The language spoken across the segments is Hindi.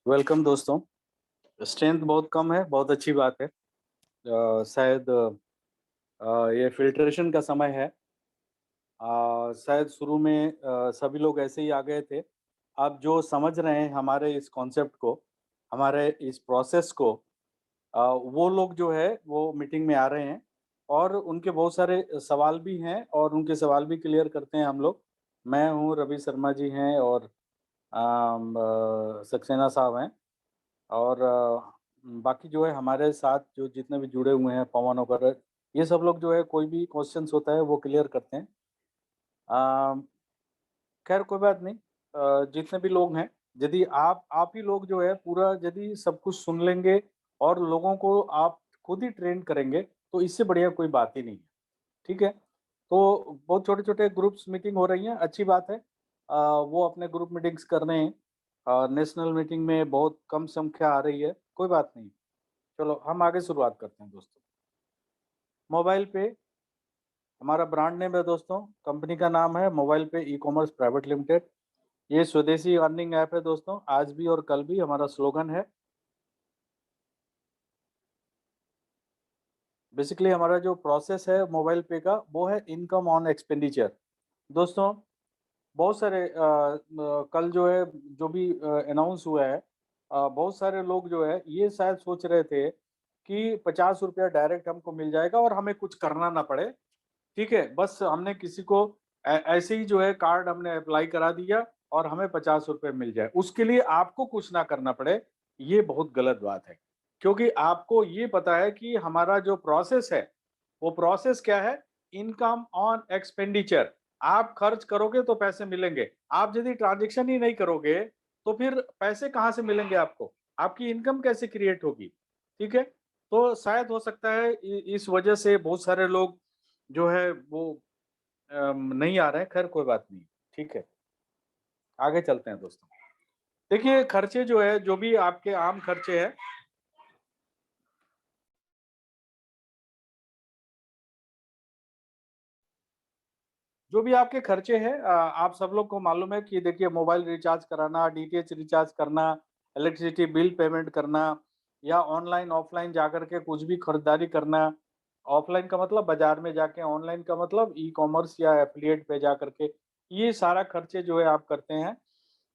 वेलकम दोस्तों। स्ट्रेंथ बहुत कम है, बहुत अच्छी बात है। शायद ये फ़िल्ट्रेशन का समय है। शायद शुरू में सभी लोग ऐसे ही आ गए थे। अब जो समझ रहे हैं हमारे इस कॉन्सेप्ट को, हमारे इस प्रोसेस को, वो लोग जो है वो मीटिंग में आ रहे हैं और उनके बहुत सारे सवाल भी हैं और उनके सवाल भी क्लियर करते हैं हम लोग। मैं हूँ, रवि शर्मा जी हैं और सक्सेना साहब हैं। और बाकी जो है हमारे साथ जो जितने भी जुड़े हुए हैं पवन वगैरह, ये सब लोग जो है कोई भी क्वेश्चंस होता है वो क्लियर करते हैं। अ, खैर कोई बात नहीं। जितने भी लोग हैं, यदि आप ही लोग जो है पूरा यदि सब कुछ सुन लेंगे और लोगों को आप खुद ही ट्रेन करेंगे, तो इससे बढ़िया कोई बात ही नहीं है। ठीक है? तो बहुत छोटे-छोटे ग्रुप्स मीटिंग हो रही हैं, अच्छी बात है। वो अपने ग्रुप मीटिंग्स कर रहे हैं। नेशनल मीटिंग में बहुत कम संख्या आ रही है, कोई बात नहीं। चलो हम आगे शुरुआत करते हैं दोस्तों। मोबाइल पे हमारा ब्रांड नेम है दोस्तों, कंपनी का नाम है मोबाइल पे ई-कॉमर्स प्राइवेट लिमिटेड। ये स्वदेशी अर्निंग ऐप है दोस्तों, आज भी और कल भी हमारा स्लोगन है। बेसिकली हमारा जो प्रोसेस है मोबाइल पे का वो है इनकम ऑन एक्सपेंडिचर। दोस्तों बहुत सारे कल जो है जो भी अनाउंस हुआ है, बहुत सारे लोग जो है ये शायद सोच रहे थे कि ₹50 डायरेक्ट हमको मिल जाएगा और हमें कुछ करना ना पड़े। ठीक है? बस हमने किसी को ऐसे ही जो है कार्ड हमने अप्लाई करा दिया और हमें ₹50 मिल जाए। उसके लिए आपको कुछ ना करना पड़े, ये बहुत गलत बात है। क्योंकि आपको ये पता है कि हमारा जो प्रोसेस है, वो प्रोसेस क्या है? Income on expenditure. आप खर्च करोगे तो पैसे मिलेंगे। आप यदि ट्रांज़ैक्शन ही नहीं करोगे, तो फिर पैसे कहाँ से मिलेंगे आपको? आपकी इनकम कैसे क्रिएट होगी? ठीक है? तो शायद हो सकता है इस वजह से बहुत सारे लोग जो है वो नहीं आ रहे हैं, खैर कोई बात नहीं, ठीक है। आगे चलते हैं दोस्तों। देखिए खर्चे जो है, जो भी आपके आम खर्चे हैं, जो भी आपके खर्चे हैं, आप सब लोग को मालूम है कि देखिए मोबाइल रिचार्ज कराना, डीटीएच रिचार्ज करना, इलेक्ट्रिसिटी बिल पेमेंट करना या ऑनलाइन ऑफलाइन जाकर के कुछ भी खरीदारी करना। ऑफलाइन का मतलब बाजार में जाके, ऑनलाइन का मतलब ई-कॉमर्स या एफिलिएट पे जाकर के, ये सारा खर्चे जो है आप करते हैं।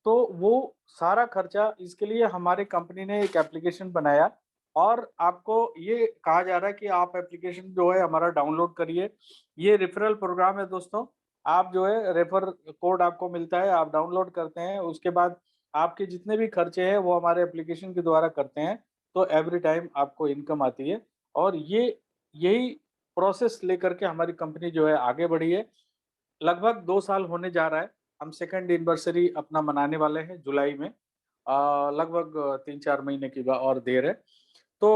तो वो सारा खर्चा, इसके लिए हमारी कंपनी ने एक एप्लीकेशन बनाया और आपको ये कहा जा रहा है कि आप एप्लीकेशन जो है हमारा डाउनलोड करिए। ये रेफरल प्रोग्राम है दोस्तों। आप जो है रेफर कोड आपको मिलता है, आप डाउनलोड करते हैं, उसके बाद आपके जितने भी खर्चे हैं वो हमारे एप्लीकेशन के द्वारा करते हैं, तो एवरी टाइम आपको इनकम आती है। और ये यही प्रोसेस लेकर के हमारी कंपनी जो है आगे बढ़ी है। लगभग 2 साल होने जा रहा है। हम सेकंड एनिवर्सरी अपना मनाने वाले हैं जुलाई में। लगभग 3-4 महीने की और देर है। तो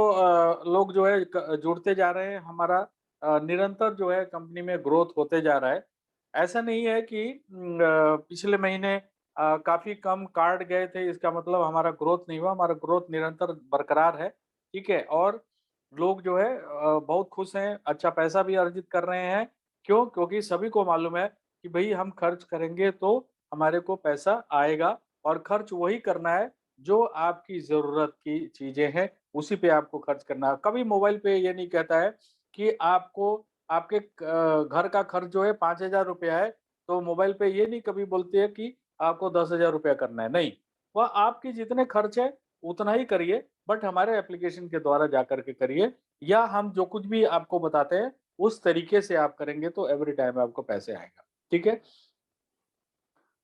लोग जो है जुड़ते जा रहे हैं, हमारा निरंतर जो है कंपनी में ग्रोथ होते जा रहा है। ऐसा नहीं है कि पिछले महीने काफ़ी कम कार्ड गए थे, इसका मतलब हमारा ग्रोथ नहीं हुआ, हमारा ग्रोथ निरंतर बरकरार है, ठीक है? और लोग जो है बहुत खुश हैं, अच्छा पैसा भी अर्जित कर रहे हैं। क्यों? क्योंकि सभी को मालूम है कि भई हम खर्च करेंगे तो हमारे को पैसा आएगा और खर्च वही करना है जो आपकी ज़रूरत की चीज़ें हैं, उसी पे आपको खर्च करना है। कभी मोबाइल पे ये नहीं कहता है कि आपको आपके घर का खर्च जो है ₹5000 है, तो मोबाइल पे ये नहीं कभी बोलती है कि आपको ₹10,000 करना है, नहीं। वह आपके जितने खर्च है, उतना ही करिए, बट हमारे एप्लीकेशन के द्वारा जाकर के करिए या हम जो कुछ भी आपको बताते हैं, उस तरीके से आप करेंगे तो एवरी टाइम आपको पैसे आएगा, ठीक है?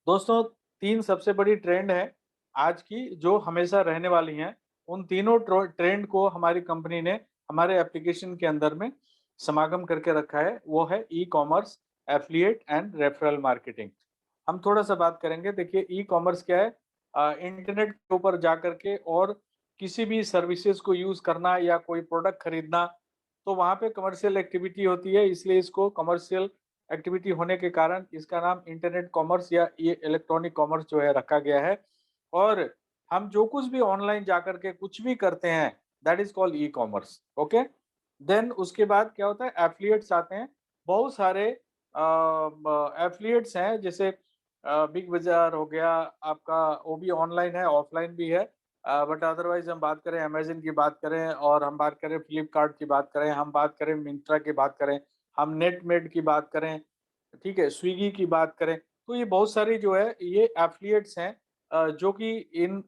दोस्तों 3 सबसे बड़ी ट्रेंड है आज की जो हमेशा रहने वाली हैं। उन तीनों ट्रेंड को हमारी कंपनी ने हमारे एप्लीकेशन के अंदर में समागम करके रखा है। वो है e-commerce, affiliate and referral marketing. हम थोड़ा-सा बात करेंगे। देखिए ई-कॉमर्स क्या है? इंटरनेट के ऊपर जाकर के और किसी भी सर्विसेज़ को यूज़ करना या कोई प्रोडक्ट खरीदना, तो वहाँ पे कमर्शियल एक्टिविटी होती है, इसलिए इसको कमर्शियल एक्टिविटी होने के कारण इसका नाम इंटरनेट कॉमर्स या ये इलेक्ट्रॉनिक कॉमर्स जो है रखा गया है। और हम जो कुछ भी ऑनलाइन जाकर के कुछ भी करते हैं, that is called e-commerce, okay? Then उसके बाद क्या होता है, एफिलिएट्स आते हैं। बहुत सारे ब एफिलिएट्स हैं, जैसे बिग बाज़ार हो गया आपका, वो भी ऑनलाइन है, ऑफलाइन भी है। बट अदरवाइज हम बात करें अमेज़न की बात करें और हम बात करें फ्लिपकार्ट की बात करें, हम बात करें मिंत्रा की बात करें, हम नेटमेड की बात करें, ठीक है, स्विगी की बात करें, तो ये बहुत सारी जो है ये एफ़िलिएट्स हैं जो कि इन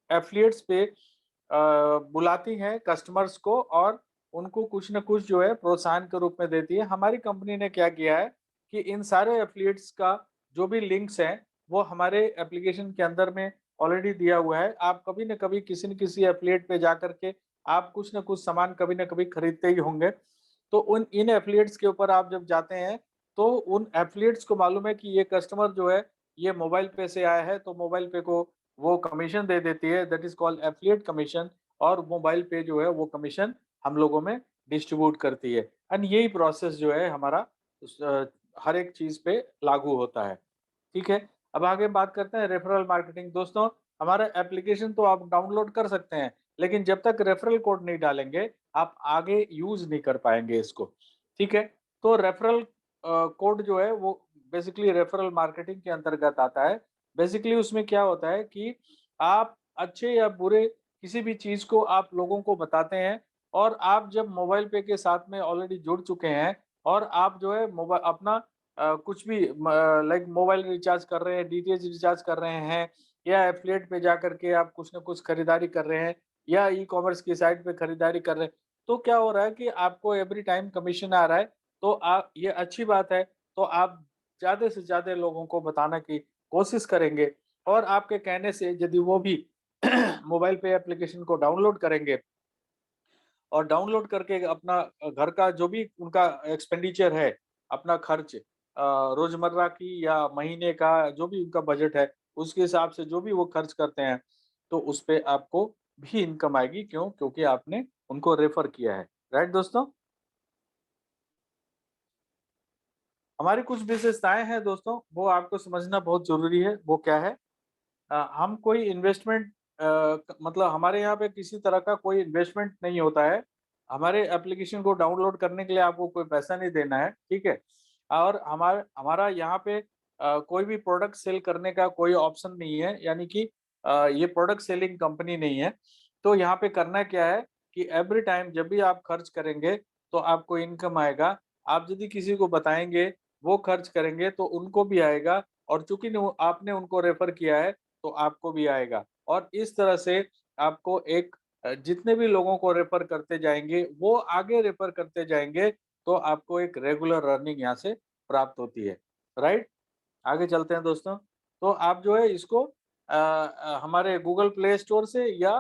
एफ़िलिएट्स पे बुलाती हैं कस्टमर्स को और उनको कुछ न कुछ जो है प्रोत्साहन के रूप में देती है। हमारी कंपनी ने क्या किया है कि इन सारे एफ़िलिएट्स का जो भी लिंक्स हैं, वो हमारे एप्लीकेशन के अंदर में ऑलरेडी दिया हुआ है। आप कभी न कभी किसी न किसी एफ़िलिएट पे जाकर के आप कुछ न कुछ सामान कभी न कभी खरीदते ही होंगे। तो उन इन एफ़िलिएट्स के ऊपर आप जब जाते हैं, तो उन एफ़िलिएट्स को मालूम है कि ये कस्टमर जो है, ये मोबाइल पे से आया है, तो मोबाइल पे को वो कमीशन दे देती है, that is called affiliate commission और मोबाइल पे जो है वो कमीशन हम लोगों में डिस्ट्रीब्यूट करती है। एंड यही प्रोसेस जो है हमारा हर एक चीज़ पे लागू होता है। ठीक है? अब आगे बात करते हैं रेफरल मार्केटिंग। दोस्तों, हमारा एप्लीकेशन तो आप डाउनलोड कर सकते हैं, लेकिन जब तक रेफरल कोड नहीं डालेंगे, आप आगे यूज़ नहीं कर पाएँगे इसको। ठीक है? तो रेफरल कोड जो है वो बेसिकली रेफरल मार्केटिंग के अंतर्गत आता है। बेसिकली उसमें क्या होता है कि आप अच्छे या बुरे किसी भी चीज़ को आप लोगों को बताते हैं और आप जब मोबाइल पे के साथ में ऑलरेडी जुड़ चुके हैं और आप जो है अपना कुछ भी लाइक मोबाइल रिचार्ज कर रहे हैं, डीटीएच रिचार्ज कर रहे हैं या एफ़िलिएट पे जाकर के आप कुछ न कुछ खरीदारी कर रहे हैं या ई-कॉमर्स की साइट पे खरीदारी कर रहे हैं, तो क्या हो रहा है कि आपको एवरी टाइम कमीशन आ रहा है, तो आप ये अच्छी बात है, तो आप ज़्यादा से ज़्यादा लोगों को बताने की कोशिश करेंगे और आपके कहने से यदि वो भी मोबाइल पे एप्लीकेशन को डाउनलोड करेंगे और डाउनलोड करके अपना घर का जो भी उनका एक्सपेंडिचर है, अपना खर्च रोज़मर्रा की या महीने का जो भी उनका बजट है, उसके हिसाब से जो भी वो खर्च करते हैं, तो उसपे आपको भी इनकम आएगी। क्यों? क्योंकि आपने उनको रेफ़र किया है। राइट दोस्तों? हमारी कुछ विशेषताएँ हैं दोस्तों, वो आपको समझना बहुत ज़रूरी है। वो क्या है? हम कोई इन्वेस्टमेंट मतलब हमारे यहाँ पे किसी तरह का कोई इन्वेस्टमेंट नहीं होता है। हमारे एप्लीकेशन को डाउनलोड करने के लिए आपको कोई पैसा नहीं देना है, ठीक है? और हमारा यहाँ पे कोई भी प्रोडक्ट सेल करने का कोई ऑप्शन नहीं है, यानी कि ये प्रोडक्ट सेलिंग कंपनी नहीं है। तो यहाँ पे करना क्या है कि एवरी टाइम जब भी आप खर्च करेंगे, तो आपको इनकम आएगा। आप यदि किसी को बताएँगे, वो खर्च करेंगे तो उनको भी आएगा और चूँकि आपने उनको रेफ़र किया है, तो आपको भी आएगा और इस तरह से आपको एक जितने भी लोगों को रेफ़र करते जाएँगे, वो आगे रेफ़र करते जाएँगे, तो आपको एक रेगुलर अर्निंग यहाँ से प्राप्त होती है, राइट? आगे चलते हैं दोस्तों। तो आप जो है इसको हमारे गूगल प्ले स्टोर से या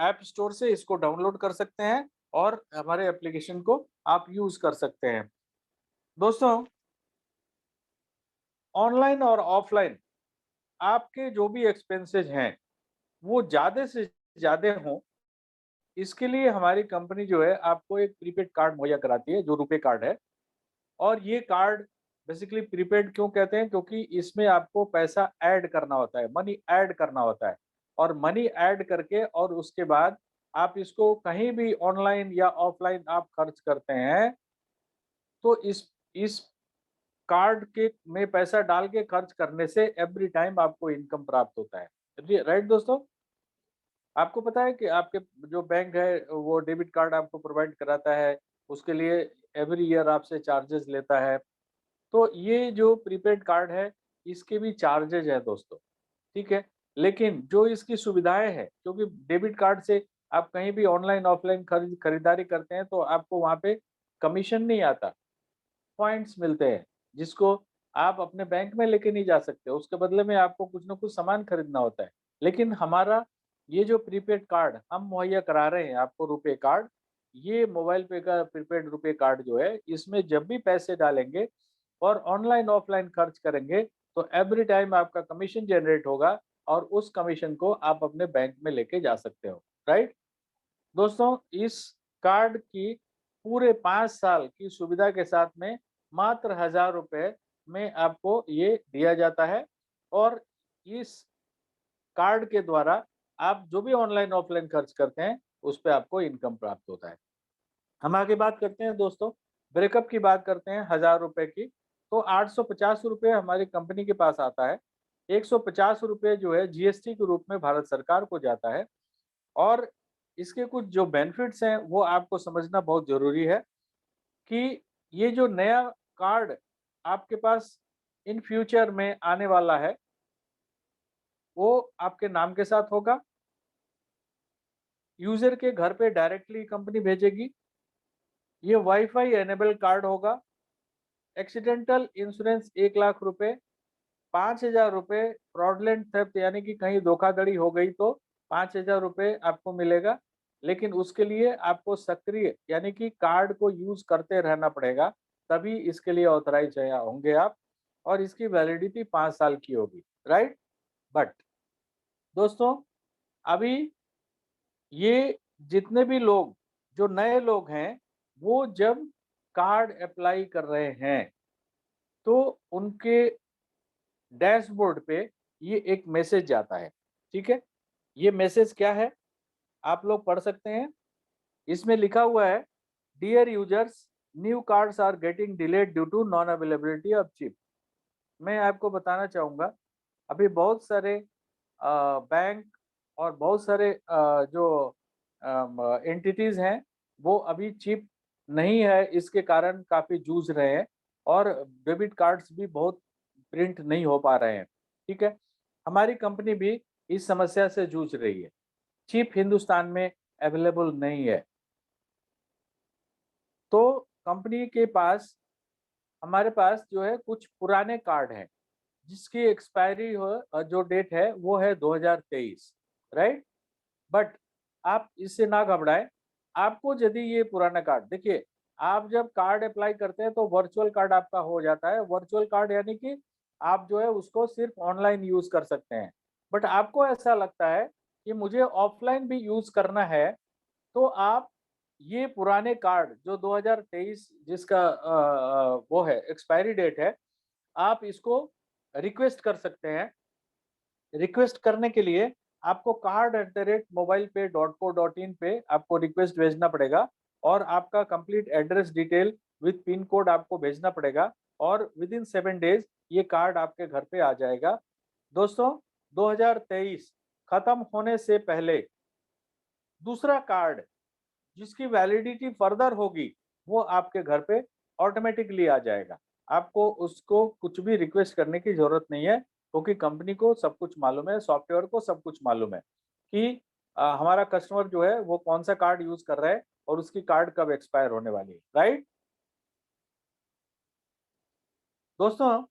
ऐप स्टोर से इसको डाउनलोड कर सकते हैं और हमारे एप्लीकेशन को आप यूज़ कर सकते हैं। दोस्तों, ऑनलाइन और ऑफ़लाइन आपके जो भी एक्सपेंसेस हैं, वो ज़्यादा से ज़्यादा हों, इसके लिए हमारी कंपनी जो है आपको एक प्रीपेड कार्ड मुहैया कराती है, जो रुपे कार्ड है और ये कार्ड बेसिकली प्रीपेड क्यों कहते हैं? क्योंकि इसमें आपको पैसा ऐड करना होता है, मनी ऐड करना होता है और मनी ऐड करके और उसके बाद आप इसको कहीं भी ऑनलाइन या ऑफ़लाइन आप खर्च करते हैं, तो इस कार्ड के में पैसा डाल के खर्च करने से एवरी टाइम आपको इनकम प्राप्त होता है। जी, राइट दोस्तों? आपको पता है कि आपके जो बैंक है वो डेबिट कार्ड आपको प्रोवाइड कराता है, उसके लिए एवरी ईयर आपसे चार्जेज़ लेता है। तो ये जो प्रीपेड कार्ड है, इसके भी चार्जेज़ हैं दोस्तों, ठीक है? लेकिन जो इसकी सुविधाएँ हैं, क्योंकि डेबिट कार्ड से आप कहीं भी ऑनलाइन, ऑफलाइन खरीदारी करते हैं, तो आपको वहाँ पे कमीशन नहीं आता। पॉइंट्स मिलते हैं, जिसको आप अपने बैंक में लेके नहीं जा सकते, उसके बदले में आपको कुछ न कुछ सामान खरीदना होता है। लेकिन हमारा ये जो प्रीपेड कार्ड हम मुहैया करा रहे हैं आपको रुपे कार्ड, ये मोबाइल पे का प्रीपेड रुपे कार्ड जो है, इसमें जब भी पैसे डालेंगे और ऑनलाइन ऑफलाइन खर्च करेंगे, तो एवरी टाइम आपका कमीशन जनरेट होगा और उस कमीशन को आप अपने बैंक में लेके जा सकते हो, राइट? दोस्तों, इस कार्ड की पूरे 5 साल की सुविधा के साथ में मात्र ₹1000 में आपको ये दिया जाता है और इस कार्ड के द्वारा आप जो भी ऑनलाइन ऑफलाइन खर्च करते हैं, उस पे आपको इनकम प्राप्त होता है। हम आगे बात करते हैं दोस्तों, ब्रेकअप की बात करते हैं ₹1000 की, तो ₹850 हमारी कंपनी के पास आता है ₹150 जो है जीएसटी के रूप में भारत सरकार को जाता है। और इसके कुछ जो बेनिफिट्स हैं वो आपको समझना बहुत ज़रूरी है कि ये जो नया कार्ड आपके पास इन फ्यूचर में आने वाला है, वो आपके नाम के साथ होगा। यूज़र के घर पे डायरेक्टली कंपनी भेजेगी। ये वाईफाई एनेबल कार्ड होगा। एक्सीडेंटल इंश्योरेंस ₹1,00,000, ₹5,000 फ्रॉडलेंट थेफ्ट यानी कि कहीं धोखाधड़ी हो गई तो ₹5,000 आपको मिलेगा। लेकिन उसके लिए आपको सक्रिय यानी कि कार्ड को यूज़ करते रहना पड़ेगा, तभी इसके लिए ऑथराइज़ होंगे आप। और इसकी वैलिडिटी 5 साल की होगी, राइट? बट दोस्तों, अभी ये जितने भी लोग, जो नए लोग हैं, वो जब कार्ड अप्लाई कर रहे हैं, तो उनके डैशबोर्ड पे ये एक मैसेज जाता है, ठीक है? ये मैसेज क्या है? आप लोग पढ़ सकते हैं। इसमें लिखा हुआ है, dear users, new cards are getting delayed due to non availability of chip. मैं आपको बताना चाहूँगा, अभी बहुत सारे बैंक और बहुत सारे जो एंटिटीज़ हैं, वो अभी चिप नहीं है, इसके कारण काफ़ी जूझ रहे हैं और डेबिट कार्ड्स भी बहुत प्रिंट नहीं हो पा रहे हैं, ठीक है? हमारी कंपनी भी इस समस्या से जूझ रही है। चिप हिंदुस्तान में अवेलेबल नहीं है। तो कंपनी के पास, हमारे पास जो है कुछ पुराने कार्ड हैं, जिसकी एक्सपायरी जो डेट है वो है 2023, राइट? बट आप इससे ना घबराएं। आपको यदि ये पुराना कार्ड, देखिए, आप जब कार्ड अप्लाई करते हैं तो वर्चुअल कार्ड आपका हो जाता है। वर्चुअल कार्ड यानी कि आप जो है उसको सिर्फ ऑनलाइन यूज कर सकते हैं। बट आपको ऐसा लगता है कि मुझे ऑफलाइन भी यूज करना है, तो आप ये पुराने कार्ड जो 2023 जिसका वो है एक्सपायरी डेट है, आप इसको रिक्वेस्ट कर सकते हैं। रिक्वेस्ट करने के लिए आपको card@mobilepay.co.in पे आपको रिक्वेस्ट भेजना पड़ेगा और आपका complete address detail with pin code आपको भेजना पड़ेगा और विद इन 7 डेज ये कार्ड आपके घर पे आ जाएगा। दोस्तों, 2023 खत्म होने से पहले दूसरा कार्ड जिसकी वैलिडिटी फर्दर होगी, वो आपके घर पे ऑटोमेटिकली आ जाएगा। आपको उसको कुछ भी रिक्वेस्ट करने की ज़रूरत नहीं है, क्योंकि कंपनी को सब कुछ मालूम है, सॉफ्टवेयर को सब कुछ मालूम है कि हमारा कस्टमर जो है वो कौन-सा कार्ड यूज़ कर रहा है और उसकी कार्ड कब एक्सपायर होने वाली है, राइट? दोस्तों,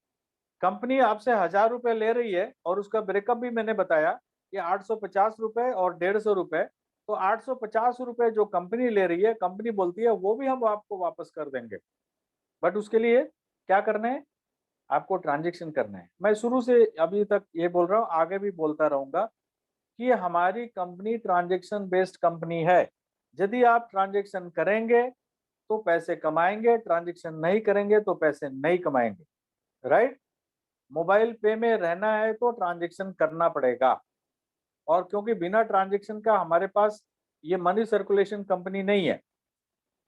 कंपनी आपसे ₹1000 ले रही है और उसका ब्रेकअप भी मैंने बताया कि ₹850 और ₹150। तो ₹850 जो कंपनी ले रही है, कंपनी बोलती है वो भी हम आपको वापस कर देंगे। बट उसके लिए क्या करना है? आपको ट्रांज़ैक्शन करना है। मैं शुरू से अभी तक ये बोल रहा हूँ, आगे भी बोलता रहूँगा कि हमारी कंपनी ट्रांज़ैक्शन बेस्ड कंपनी है। यदि आप ट्रांज़ैक्शन करेंगे, तो पैसे कमाएँगे, ट्रांज़ैक्शन नहीं करेंगे तो पैसे नहीं कमाएँगे, राइट? मोबाइल पे में रहना है तो ट्रांज़ैक्शन करना पड़ेगा। और क्योंकि बिना ट्रांज़ैक्शन का हमारे पास ये मनी सर्कुलेशन कंपनी नहीं है,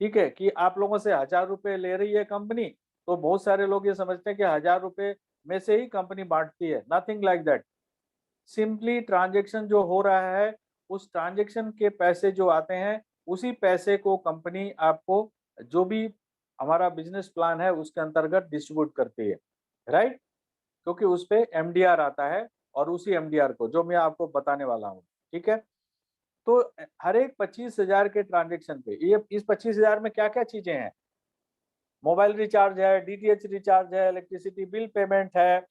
ठीक है? कि आप लोगों से ₹1000 ले रही है कंपनी, तो बहुत सारे लोग ये समझते हैं कि ₹1000 में से ही कंपनी बाँटती है, nothing like that. Simply transaction जो हो रहा है, उस ट्रांज़ैक्शन के पैसे जो आते हैं, उसी पैसे को कंपनी आपको जो भी हमारा बिज़नेस प्लान है, उसके अंतर्गत डिस्ट्रीब्यूट करती है, राइट? क्योंकि उस पे एमडीआर आता है और उसी एमडीआर को जो मैं आपको बताने वाला हूँ, ठीक है? तो हर एक 25,000 के ट्रांज़ैक्शन पे ये इस 25,000 में क्या-क्या चीज़ें हैं? मोबाइल रिचार्ज है, डीटीएच रिचार्ज है, इलेक्ट्रिसिटी बिल पेमेंट है,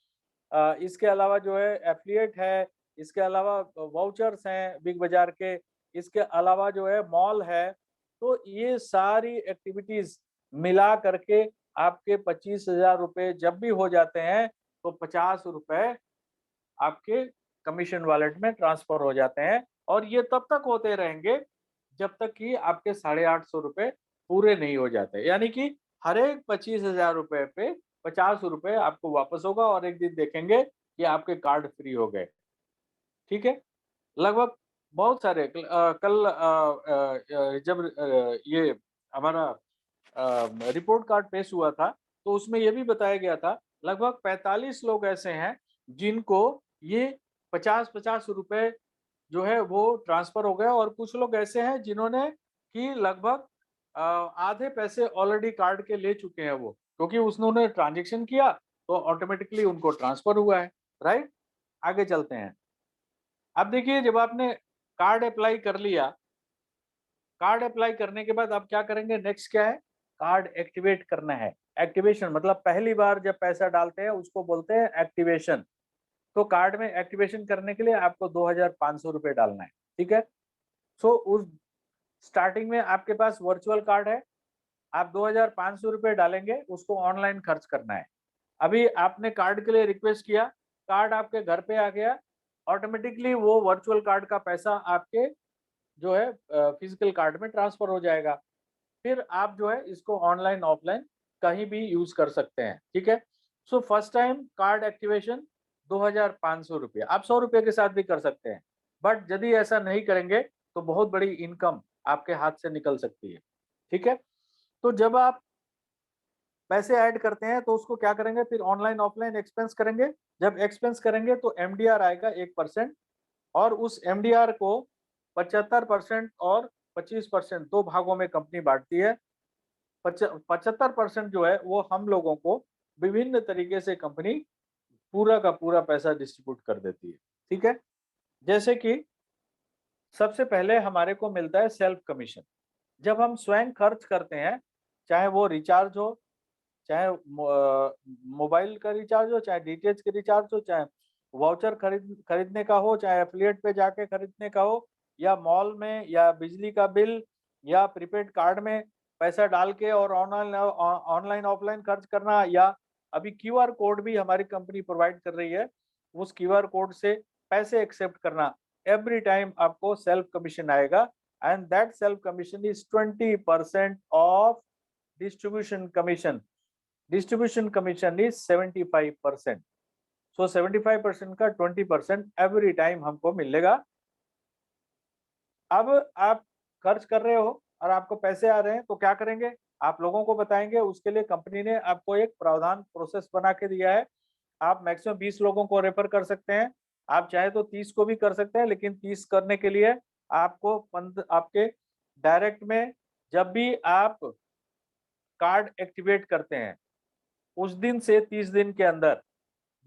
इसके अलावा जो है एफ़िलिएट है, इसके अलावा वाउचर्स हैं बिग बाज़ार के, इसके अलावा जो है मॉल है। तो ये सारी एक्टिविटीज़ मिला करके आपके ₹25,000 जब भी हो जाते हैं, तो ₹50 आपके कमीशन वॉलेट में ट्रांसफर हो जाते हैं और ये तब तक होते रहेंगे जब तक कि आपके ₹850 पूरे नहीं हो जाते। यानी कि हर एक ₹25,000 पे ₹50 आपको वापस होगा और एक दिन देखेंगे कि आपके कार्ड फ्री हो गए। ठीक है? लगभग बहुत सारे कल जब ये हमारा रिपोर्ट कार्ड पेश हुआ था, तो उसमें ये भी बताया गया था, लगभग 45 लोग ऐसे हैं जिनको ये 50-50 रुपए जो है वो ट्रांसफर हो गया, और कुछ लोग ऐसे हैं जिन्होंने कि लगभग आधे पैसे ऑलरेडी कार्ड के ले चुके हैं वो, क्योंकि उन्होंने ट्रांजेक्शन किया तो ऑटोमेटिकली उनको ट्रांसफर हुआ है, राइट? आगे चलते हैं। अब देखिए, जब आपने कार्ड अप्लाई कर लिया, कार्ड अप्लाई करने के बाद आप क्या करेंगे, नेक्स्ट क्या है? कार्ड एक्टिवेट करना है। एक्टिवेशन मतलब पहली बार जब पैसा डालते हैं उसको बोलते हैं एक्टिवेशन। तो कार्ड में एक्टिवेशन करने के लिए आपको 2,500 रुपए डालना है, ठीक है? सो उस स्टार्टिंग में आपके पास वर्चुअल कार्ड है, आप 2,500 रुपए डालेंगे, उसको ऑनलाइन खर्च करना है। अभी आपने कार्ड के लिए रिक्वेस्ट किया, कार्ड आपके घर पे आ गया, ऑटोमेटिकली वो वर्चुअल कार्ड का पैसा आपके जो है फिजिकल कार्ड में ट्रांसफर हो जाएगा। फिर आप जो है इसको ऑनलाइन ऑफलाइन कहीं भी यूज कर सकते हैं, ठीक है? So first time card activation 2,500 रुपये, आप 100 रुपये के साथ भी कर सकते हैं, बट यदि ऐसा नहीं करेंगे तो बहुत बड़ी इनकम आपके हाथ से निकल सकती है, ठीक है? तो जब आप पैसे ऐड करते हैं तो उसको क्या करेंगे, फिर ऑनलाइन ऑफलाइन एक्सपेंस करेंगे। जब एक्सपेंस करेंगे तो एमडीआर आएगा 1%, और उस एमडीआर को 75% और 25% दो भागों में कंपनी बांटती है। 75% जो है वो हम लोगों को विभिन्न तरीके से कंपनी पूरा का पूरा पैसा डिस्ट्रीब्यूट कर देती है, ठीक है? जैसे कि सबसे पहले हमारे को मिलता है सेल्फ कमीशन। जब हम स्वयं खर्च करते हैं, चाहे वो रिचार्ज हो, चाहे मोबाइल का रिचार्ज हो, चाहे डीटीएच का रिचार्ज हो, चाहे वाउचर खरीदने का हो, चाहे एफिलिएट पे जाके खरीदने का हो, या मॉल में, या बिजली का बिल, या प्रीपेड कार्ड में पैसा डाल के और ऑनलाइन ऑफलाइन खर्च करना, या अभी क्यूआर कोड भी हमारी कंपनी प्रोवाइड कर रही है, उस क्यूआर कोड से पैसे एक्सेप्ट करना, एवरी टाइम आपको सेल्फ कमीशन आएगा, and that self commission is 20% of distribution commission. Distribution commission is 75%। सो 75% का 20% एवरी टाइम हमको मिलेगा। अब आप खर्च कर रहे हो और आपको पैसे आ रहे हैं तो क्या करेंगे, आप लोगों को बताएंगे। उसके लिए कंपनी ने आपको एक प्रावधान प्रोसेस बना के दिया है। आप मैक्सिमम 20 लोगों को रेफर कर सकते हैं, आप चाहे तो 30 को भी कर सकते हैं, लेकिन 30 करने के लिए आपको आपके डायरेक्ट में जब भी आप कार्ड एक्टिवेट करते हैं, उस दिन से 30 दिन के अंदर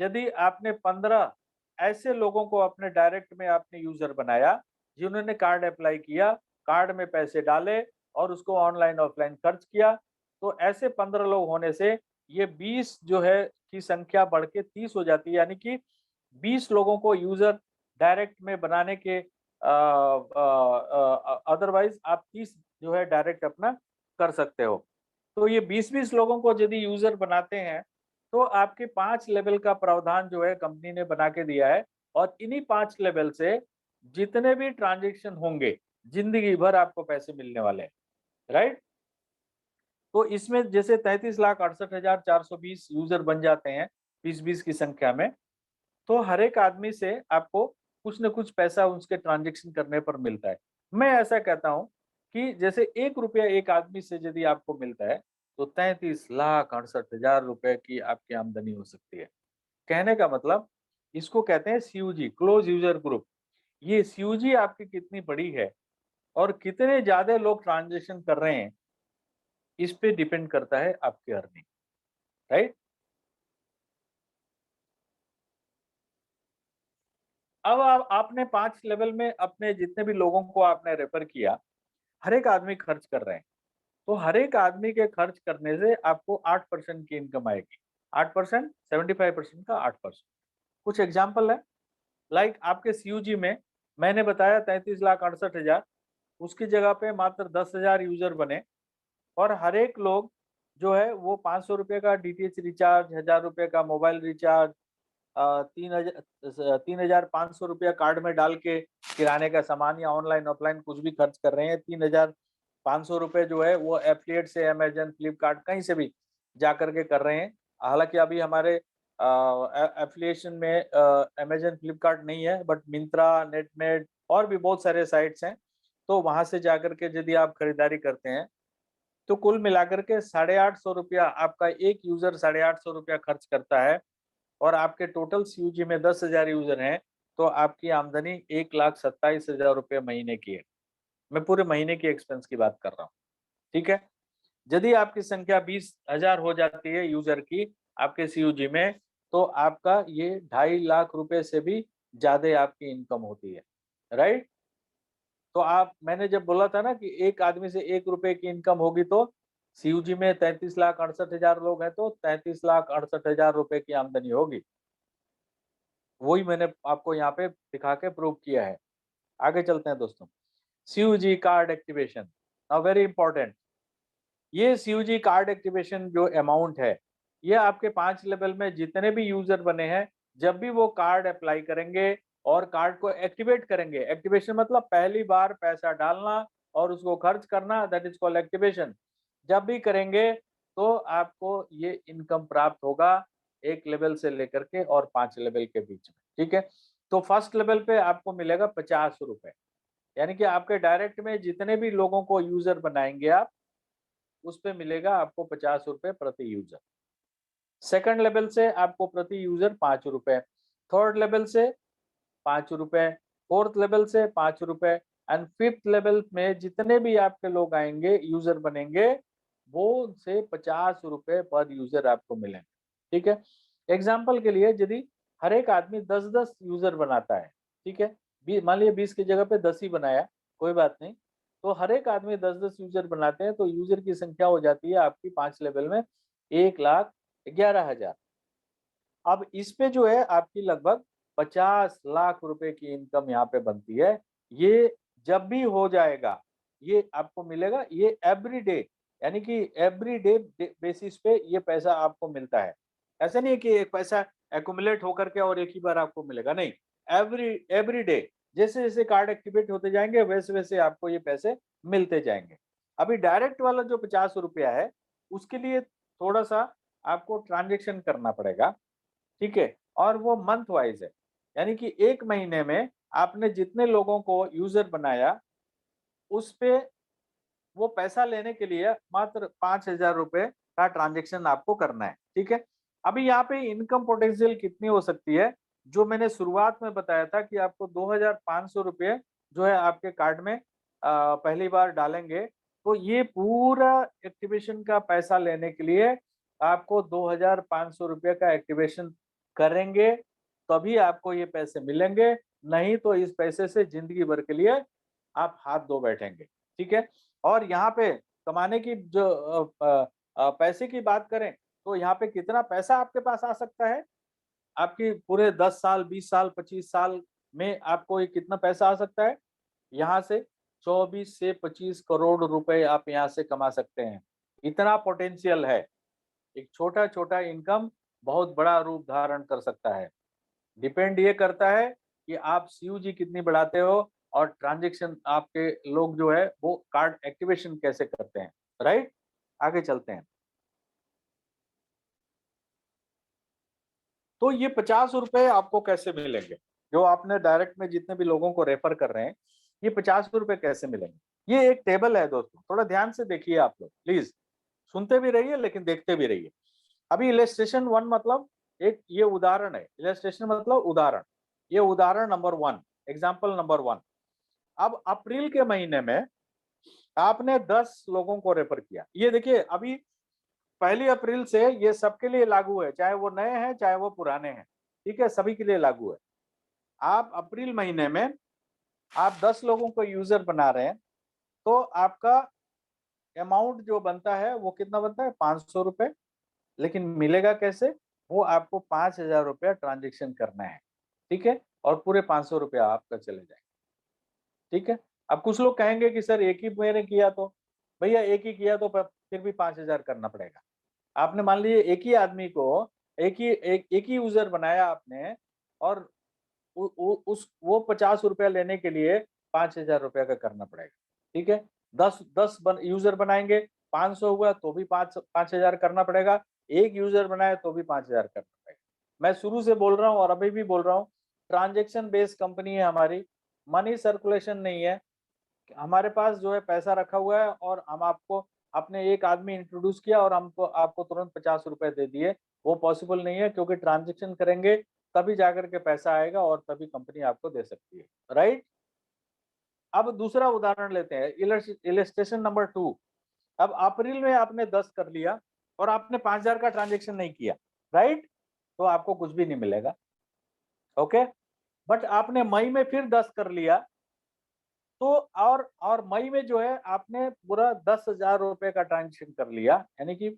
यदि आपने 15 ऐसे लोगों को अपने डायरेक्ट में आपने यूजर बनाया जिन्होंने कार्ड अप्लाई किया, कार्ड में पैसे डाले और उसको ऑनलाइन ऑफलाइन खर्च किया, तो ऐसे 15 लोग होने से ये 20 जो है की संख्या बढ़ के 30 हो जाती है, यानी कि 20 लोगों को यूजर डायरेक्ट में बनाने के अदरवाइज आप 30 जो है डायरेक्ट अपना कर सकते हो। तो ये 20-20 लोगों को यदि यूजर बनाते हैं तो आपके 5 लेवल का प्रावधान जो है कंपनी ने बना के दिया है, और इन्हीं 5 लेवल से जितने भी ट्रांजैक्शन होंगे, जिंदगी भर आपको पैसे मिलने वाले हैं, राइट? तो इसमें जैसे 33,68,420 यूजर बन जाते हैं 20-20 की संख्या में, तो हर एक आदमी से आपको कुछ न कुछ पैसा उसके ट्रांजैक्शन करने पर मिलता है। मैं ऐसा कहता हूँ कि जैसे 1 रुपया एक आदमी से यदि आपको मिलता है, तो 33,68,000 रुपए की आपकी आमदनी हो सकती है। कहने का मतलब, इसको कहते हैं सीयूजी, क्लोज यूजर ग्रुप। ये सीयूजी आपकी कितनी बड़ी है और कितने ज़्यादा लोग ट्रांज़ैक्शन कर रहे हैं, इस पे डिपेंड करता है आपकी अर्निंग, राइट? अब आप आपने 5 लेवल में अपने जितने भी लोगों को आपने रेफर किया, हर एक आदमी खर्च कर रहे हैं। तो हर एक आदमी के खर्च करने से आपको 8% की इनकम आएगी। 8%, 75% का 8%। कुछ एग्जांपल है, लाइक आपके सीयूजी में मैंने बताया 33,68,000, उसकी जगह पे मात्र 10,000 यूजर बने, और हर एक लोग जो है वो 500 रुपए का डीटीएच रिचार्ज, 1,000 रुपए का मोबाइल रिचार्ज, 3,500 रुपया कार्ड में डाल के किराने का सामान या ऑनलाइन ऑफलाइन कुछ भी खर्च कर रहे हैं। 3,500 रुपए जो है वो एफिलिएट से अमेजन, फ्लिपकार्ट कहीं से भी जा करके कर रहे हैं। हालांकि अभी हमारे एफिलिएशन में अमेजन, फ्लिपकार्ट नहीं है, बट मिंत्रा, नेटमेड और भी बहुत सारे साइट्स हैं। तो वहां से जाकर के यदि आप खरीदारी करते हैं तो कुल मिलाकर के 850 रुपया आपका एक यूजर 850 रुपया खर्च करता है। और आपके टोटल सीयूजी में 10,000 यूजर हैं, तो आपकी आमदनी 1,27,000 रुपये महीने की है। मैं पूरे महीने की एक्सपेंस की बात कर रहा हूँ, ठीक है। यदि आपकी संख्या 20,000 हो जाती है यूजर की आपके सीयूजी में, तो आपका ये 2.5 लाख रुपए से भी ज्यादा आपकी इनकम होती है, राइट। तो आप, मैंने जब बोला था ना कि एक आदमी से 1 रुपए की इनकम होगी, तो सीयूजी में 33,68,000 लोग हैं, तो 33,68,000 रुपए की आमदनी होगी। वही मैंने आपको यहाँ पे दिखा के प्रूव किया है। आगे चलते हैं दोस्तों। CUG card activation, now very important. ये सीयूजी कार्ड एक्टिवेशन जो अमाउंट है, ये आपके 5 लेवल में जितने भी यूजर बने हैं, जब भी वो कार्ड अप्लाई करेंगे और कार्ड को एक्टिवेट करेंगे, एक्टिवेशन मतलब पहली बार पैसा डालना और उसको खर्च करना, दैट इज कॉल्ड एक्टिवेशन। जब भी करेंगे तो आपको ये इनकम प्राप्त होगा 1 लेवल से लेकर के और 5 लेवल के बीच में, ठीक है। तो फर्स्ट लेवल पे आपको मिलेगा 50 रुपए, यानी कि आपके डायरेक्ट में जितने भी लोगों को यूजर बनाएंगे आप, उस पे मिलेगा आपको 50 रुपए प्रति यूजर। सेकंड लेवल से आपको प्रति यूजर 5 रुपए, थर्ड लेवल से 5 रुपए, फोर्थ लेवल से 5 रुपए एंड फिफ्थ लेवल में जितने भी आपके लोग आएंगे यूजर बनेंगे, वो से 50 रुपए पर यूजर आपको मिलेंगे, ठीक है। एग्जाम्पल के लिए यदि हर एक आदमी 10-10 यूजर बनाता है, ठीक है, मान लिया 20 की जगह पे 10 ही बनाया, कोई बात नहीं, तो हर एक आदमी 10-10 यूजर बनाते हैं, तो यूजर की संख्या हो जाती है आपकी 5 लेवल में 1,11,000। अब इस पे जो है आपकी लगभग 50 लाख रुपए की इनकम यहाँ पे बनती है। ये जब भी हो जाएगा, ये आपको मिलेगा, ये एवरी डे, यानी कि एवरी डे बेसिस पे ये पैसा आपको मिलता है। ऐसा नहीं है कि एक पैसा एक्यूमुलेट होकर के और एक ही बार आपको मिलेगा, नहीं, एवरी एवरी डे जैसे जैसे कार्ड एक्टिवेट होते जाएंगे वैसे वैसे आपको ये पैसे मिलते जाएंगे। अभी डायरेक्ट वाला जो 50 रुपया है, उसके लिए थोड़ा सा आपको ट्रांजेक्शन करना पड़ेगा, ठीक है, और वो मंथ वाइज है, यानी कि एक महीने में आपने जितने लोगों को यूजर बनाया, उस पे वो पैसा लेने के लिए मात्र 5,000 रुपए का ट्रांजेक्शन आपको करना है, ठीक है। अभी यहाँ पे इनकम पोटेंशियल कितनी हो सकती है, जो मैंने शुरुआत में बताया था कि आपको 2,500 रुपये जो है आपके कार्ड में पहली बार डालेंगे, तो ये पूरा एक्टिवेशन का पैसा लेने के लिए आपको 2,500 रुपये का एक्टिवेशन करेंगे, तभी आपको ये पैसे मिलेंगे, नहीं तो इस पैसे से जिंदगी भर के लिए आप हाथ धो बैठेंगे, ठीक है। और यहाँ पे कमाने की जो पैसे की बात करें, तो यहाँ पे कितना पैसा आपके पास आ सकता है, आपकी पूरे 10 साल, 20 साल, 25 साल में आपको ये कितना पैसा आ सकता है, यहाँ से 24 से 25 करोड़ रुपए आप यहाँ से कमा सकते हैं। इतना पोटेंशियल है। एक छोटा-छोटा इनकम बहुत बड़ा रूप धारण कर सकता है। डिपेंड ये करता है कि आप सीयूजी कितनी बढ़ाते हो और ट्रांजैक्शन आपके लोग जो है वो कार्ड एक्टिवेशन कैसे करते हैं, राइट। आगे चलते हैं। तो ये 50 रुपए आपको कैसे मिलेंगे, जो आपने डायरेक्ट में जितने भी लोगों को रेफर कर रहे हैं, ये 50 रुपए कैसे मिलेंगे। ये एक टेबल है दोस्तों, थोड़ा ध्यान से देखिए आप लोग प्लीज, सुनते भी रहिए लेकिन देखते भी रहिए। अभी इलस्ट्रेशन 1 मतलब एक ये उदाहरण है, इलस्ट्रेशन मतलब उदाहरण, ये उदाहरण नंबर 1, एग्जाम्पल नंबर 1। अब अप्रैल के महीने में आपने 10 लोगों को रेफर किया, ये देखिए अभी 1 अप्रैल से ये सबके लिए लागू है, चाहे वो नए हैं चाहे वो पुराने हैं, ठीक है, सभी के लिए लागू है। आप अप्रैल महीने में आप 10 लोगों को यूजर बना रहे हैं, तो आपका अमाउंट जो बनता है वो कितना बनता है, 500 रुपए। लेकिन मिलेगा कैसे, वो आपको 5,000 रुपया ट्रांजेक्शन करना है, ठीक है, और पूरे 500 रुपया आपका चले जाएंगे, ठीक है। अब कुछ लोग कहेंगे कि सर एक ही मैंने किया, तो भैया एक ही किया तो फिर भी 5,000 करना पड़ेगा। आपने मान लीजिए एक ही आदमी को एक ही यूजर बनाया आपने, और उस वो 50 रुपया लेने के लिए 5,000 रुपया का करना पड़ेगा, ठीक है। 10 यूजर बनाएंगे, 500 हुआ तो भी 5,000 करना पड़ेगा, एक यूजर बनाए तो भी 5,000 करना पड़ेगा। मैं शुरू से बोल रहा हूँ और अभी भी बोल रहा हूँ, ट्रांजेक्शन बेस्ड कंपनी है हमारी, मनी सर्कुलेशन नहीं है। हमारे पास जो है पैसा रखा हुआ है और हम आपको आपने एक आदमी इंट्रोड्यूस किया और हमको आपको तुरंत 50 रुपए दे दिए, वो पॉसिबल नहीं है, क्योंकि ट्रांजेक्शन करेंगे तभी जाकर के पैसा आएगा और तभी कंपनी आपको दे सकती है, राइट? अब दूसरा उदाहरण लेते हैं, इलस्ट्रेशन नंबर 2। अब अप्रैल में आपने 10 कर लिया और आपने 5,000 का ट्रांजेक्शन नहीं किया, राइट? तो आपको कुछ भी नहीं मिलेगा, ओके? बट आपने मई में फिर 10 कर लिया, तो और मई में जो है आपने पूरा 10,000 रुपए का ट्रांजेक्शन कर लिया, यानी कि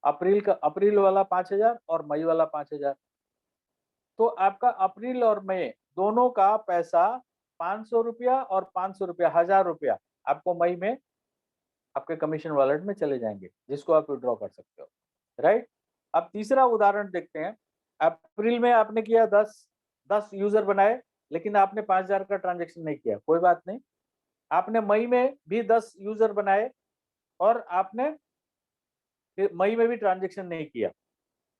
अप्रैल वाला 5,000 और मई वाला 5,000। तो आपका अप्रैल और मई दोनों का पैसा 500 रुपया और 500 रुपया, 1,000 रुपया आपको मई में आपके कमीशन वॉलेट में चले जाएंगे, जिसको आप विड्रॉ कर सकते हो, राइट? अब तीसरा उदाहरण देखते हैं। अप्रैल में आपने किया 10 यूजर बनाए, लेकिन आपने 5,000 का ट्रांजेक्शन नहीं किया, कोई बात नहीं। आपने मई में भी 10 यूजर बनाए और आपने फिर मई में भी ट्रांजेक्शन नहीं किया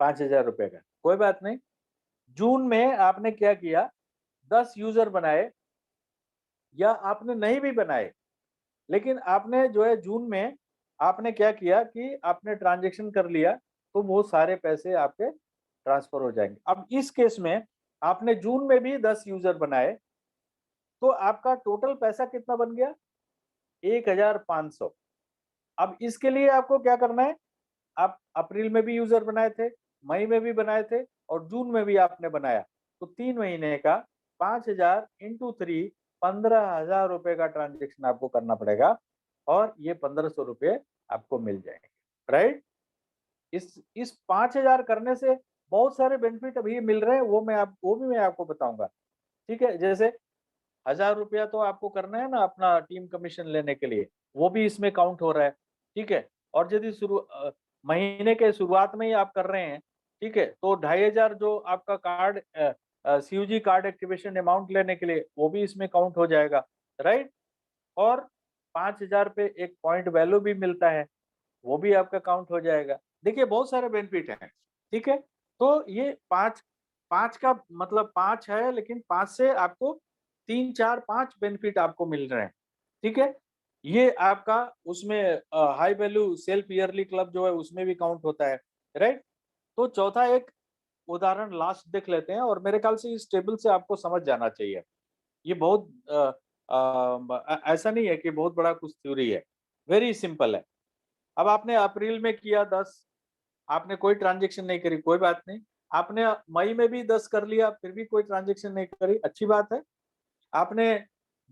5,000 रुपए का, कोई बात नहीं। जून में आपने क्या किया, 10 यूजर बनाए या आपने नहीं भी बनाए, लेकिन आपने जो है जून में आपने क्या किया कि आपने ट्रांजेक्शन कर लिया, तो वो सारे पैसे आपके ट्रांसफर हो जाएंगे। अब इस केस में आपने जून में भी 10 यूजर बनाए, तो आपका टोटल पैसा कितना बन गया, 1,500। अब इसके लिए आपको क्या करना है, आप अप्रैल में भी यूजर बनाए थे, मई में भी बनाए थे और जून में भी आपने बनाया, तो 3 महीने का 5,000 इंटू 3, 15,000 रुपए का ट्रांजेक्शन आपको करना पड़ेगा और ये 1,500 रुपए आपको मिल जाएंगे, राइट? इस 5,000 करने से बहुत सारे बेनिफिट अभी मिल रहे हैं, वो भी मैं आपको बताऊंगा, ठीक है? जैसे 1,000 रुपया तो आपको करना है ना अपना टीम कमीशन लेने के लिए, वो भी इसमें काउंट हो रहा है, ठीक है? और यदि महीने के शुरुआत में ही आप कर रहे हैं, ठीक है, तो 2,500 जो आपका card CUG card activation amount लेने के लिए, वो भी इसमें काउंट हो जाएगा, राइट? और 5,000 पे एक पॉइंट वैल्यू भी मिलता है, वो भी आपका काउंट हो जाएगा। देखिए बहुत सारे बेनिफिट हैं, ठीक है? तो ये 5 5 का मतलब 5 है, लेकिन 5 से आपको 3, 4, 5 बेनिफिट आपको मिल रहे हैं, ठीक है? ये आपका उसमें high value self yearly club जो है उसमें भी काउंट होता है, राइट? तो चौथा एक उदाहरण लास्ट देख लेते हैं और मेरे ख्याल से इस टेबल से आपको समझ जाना चाहिए। ये बहुत ऐसा नहीं है कि बहुत बड़ा कुछ थ्योरी है, वेरी सिंपल है। अब आपने अप्रैल में किया 10, आपने कोई ट्रांजेक्शन नहीं करी, कोई बात नहीं। आपने मई में भी 10 कर लिया, फिर भी कोई ट्रांजेक्शन नहीं करी, अच्छी बात है। आपने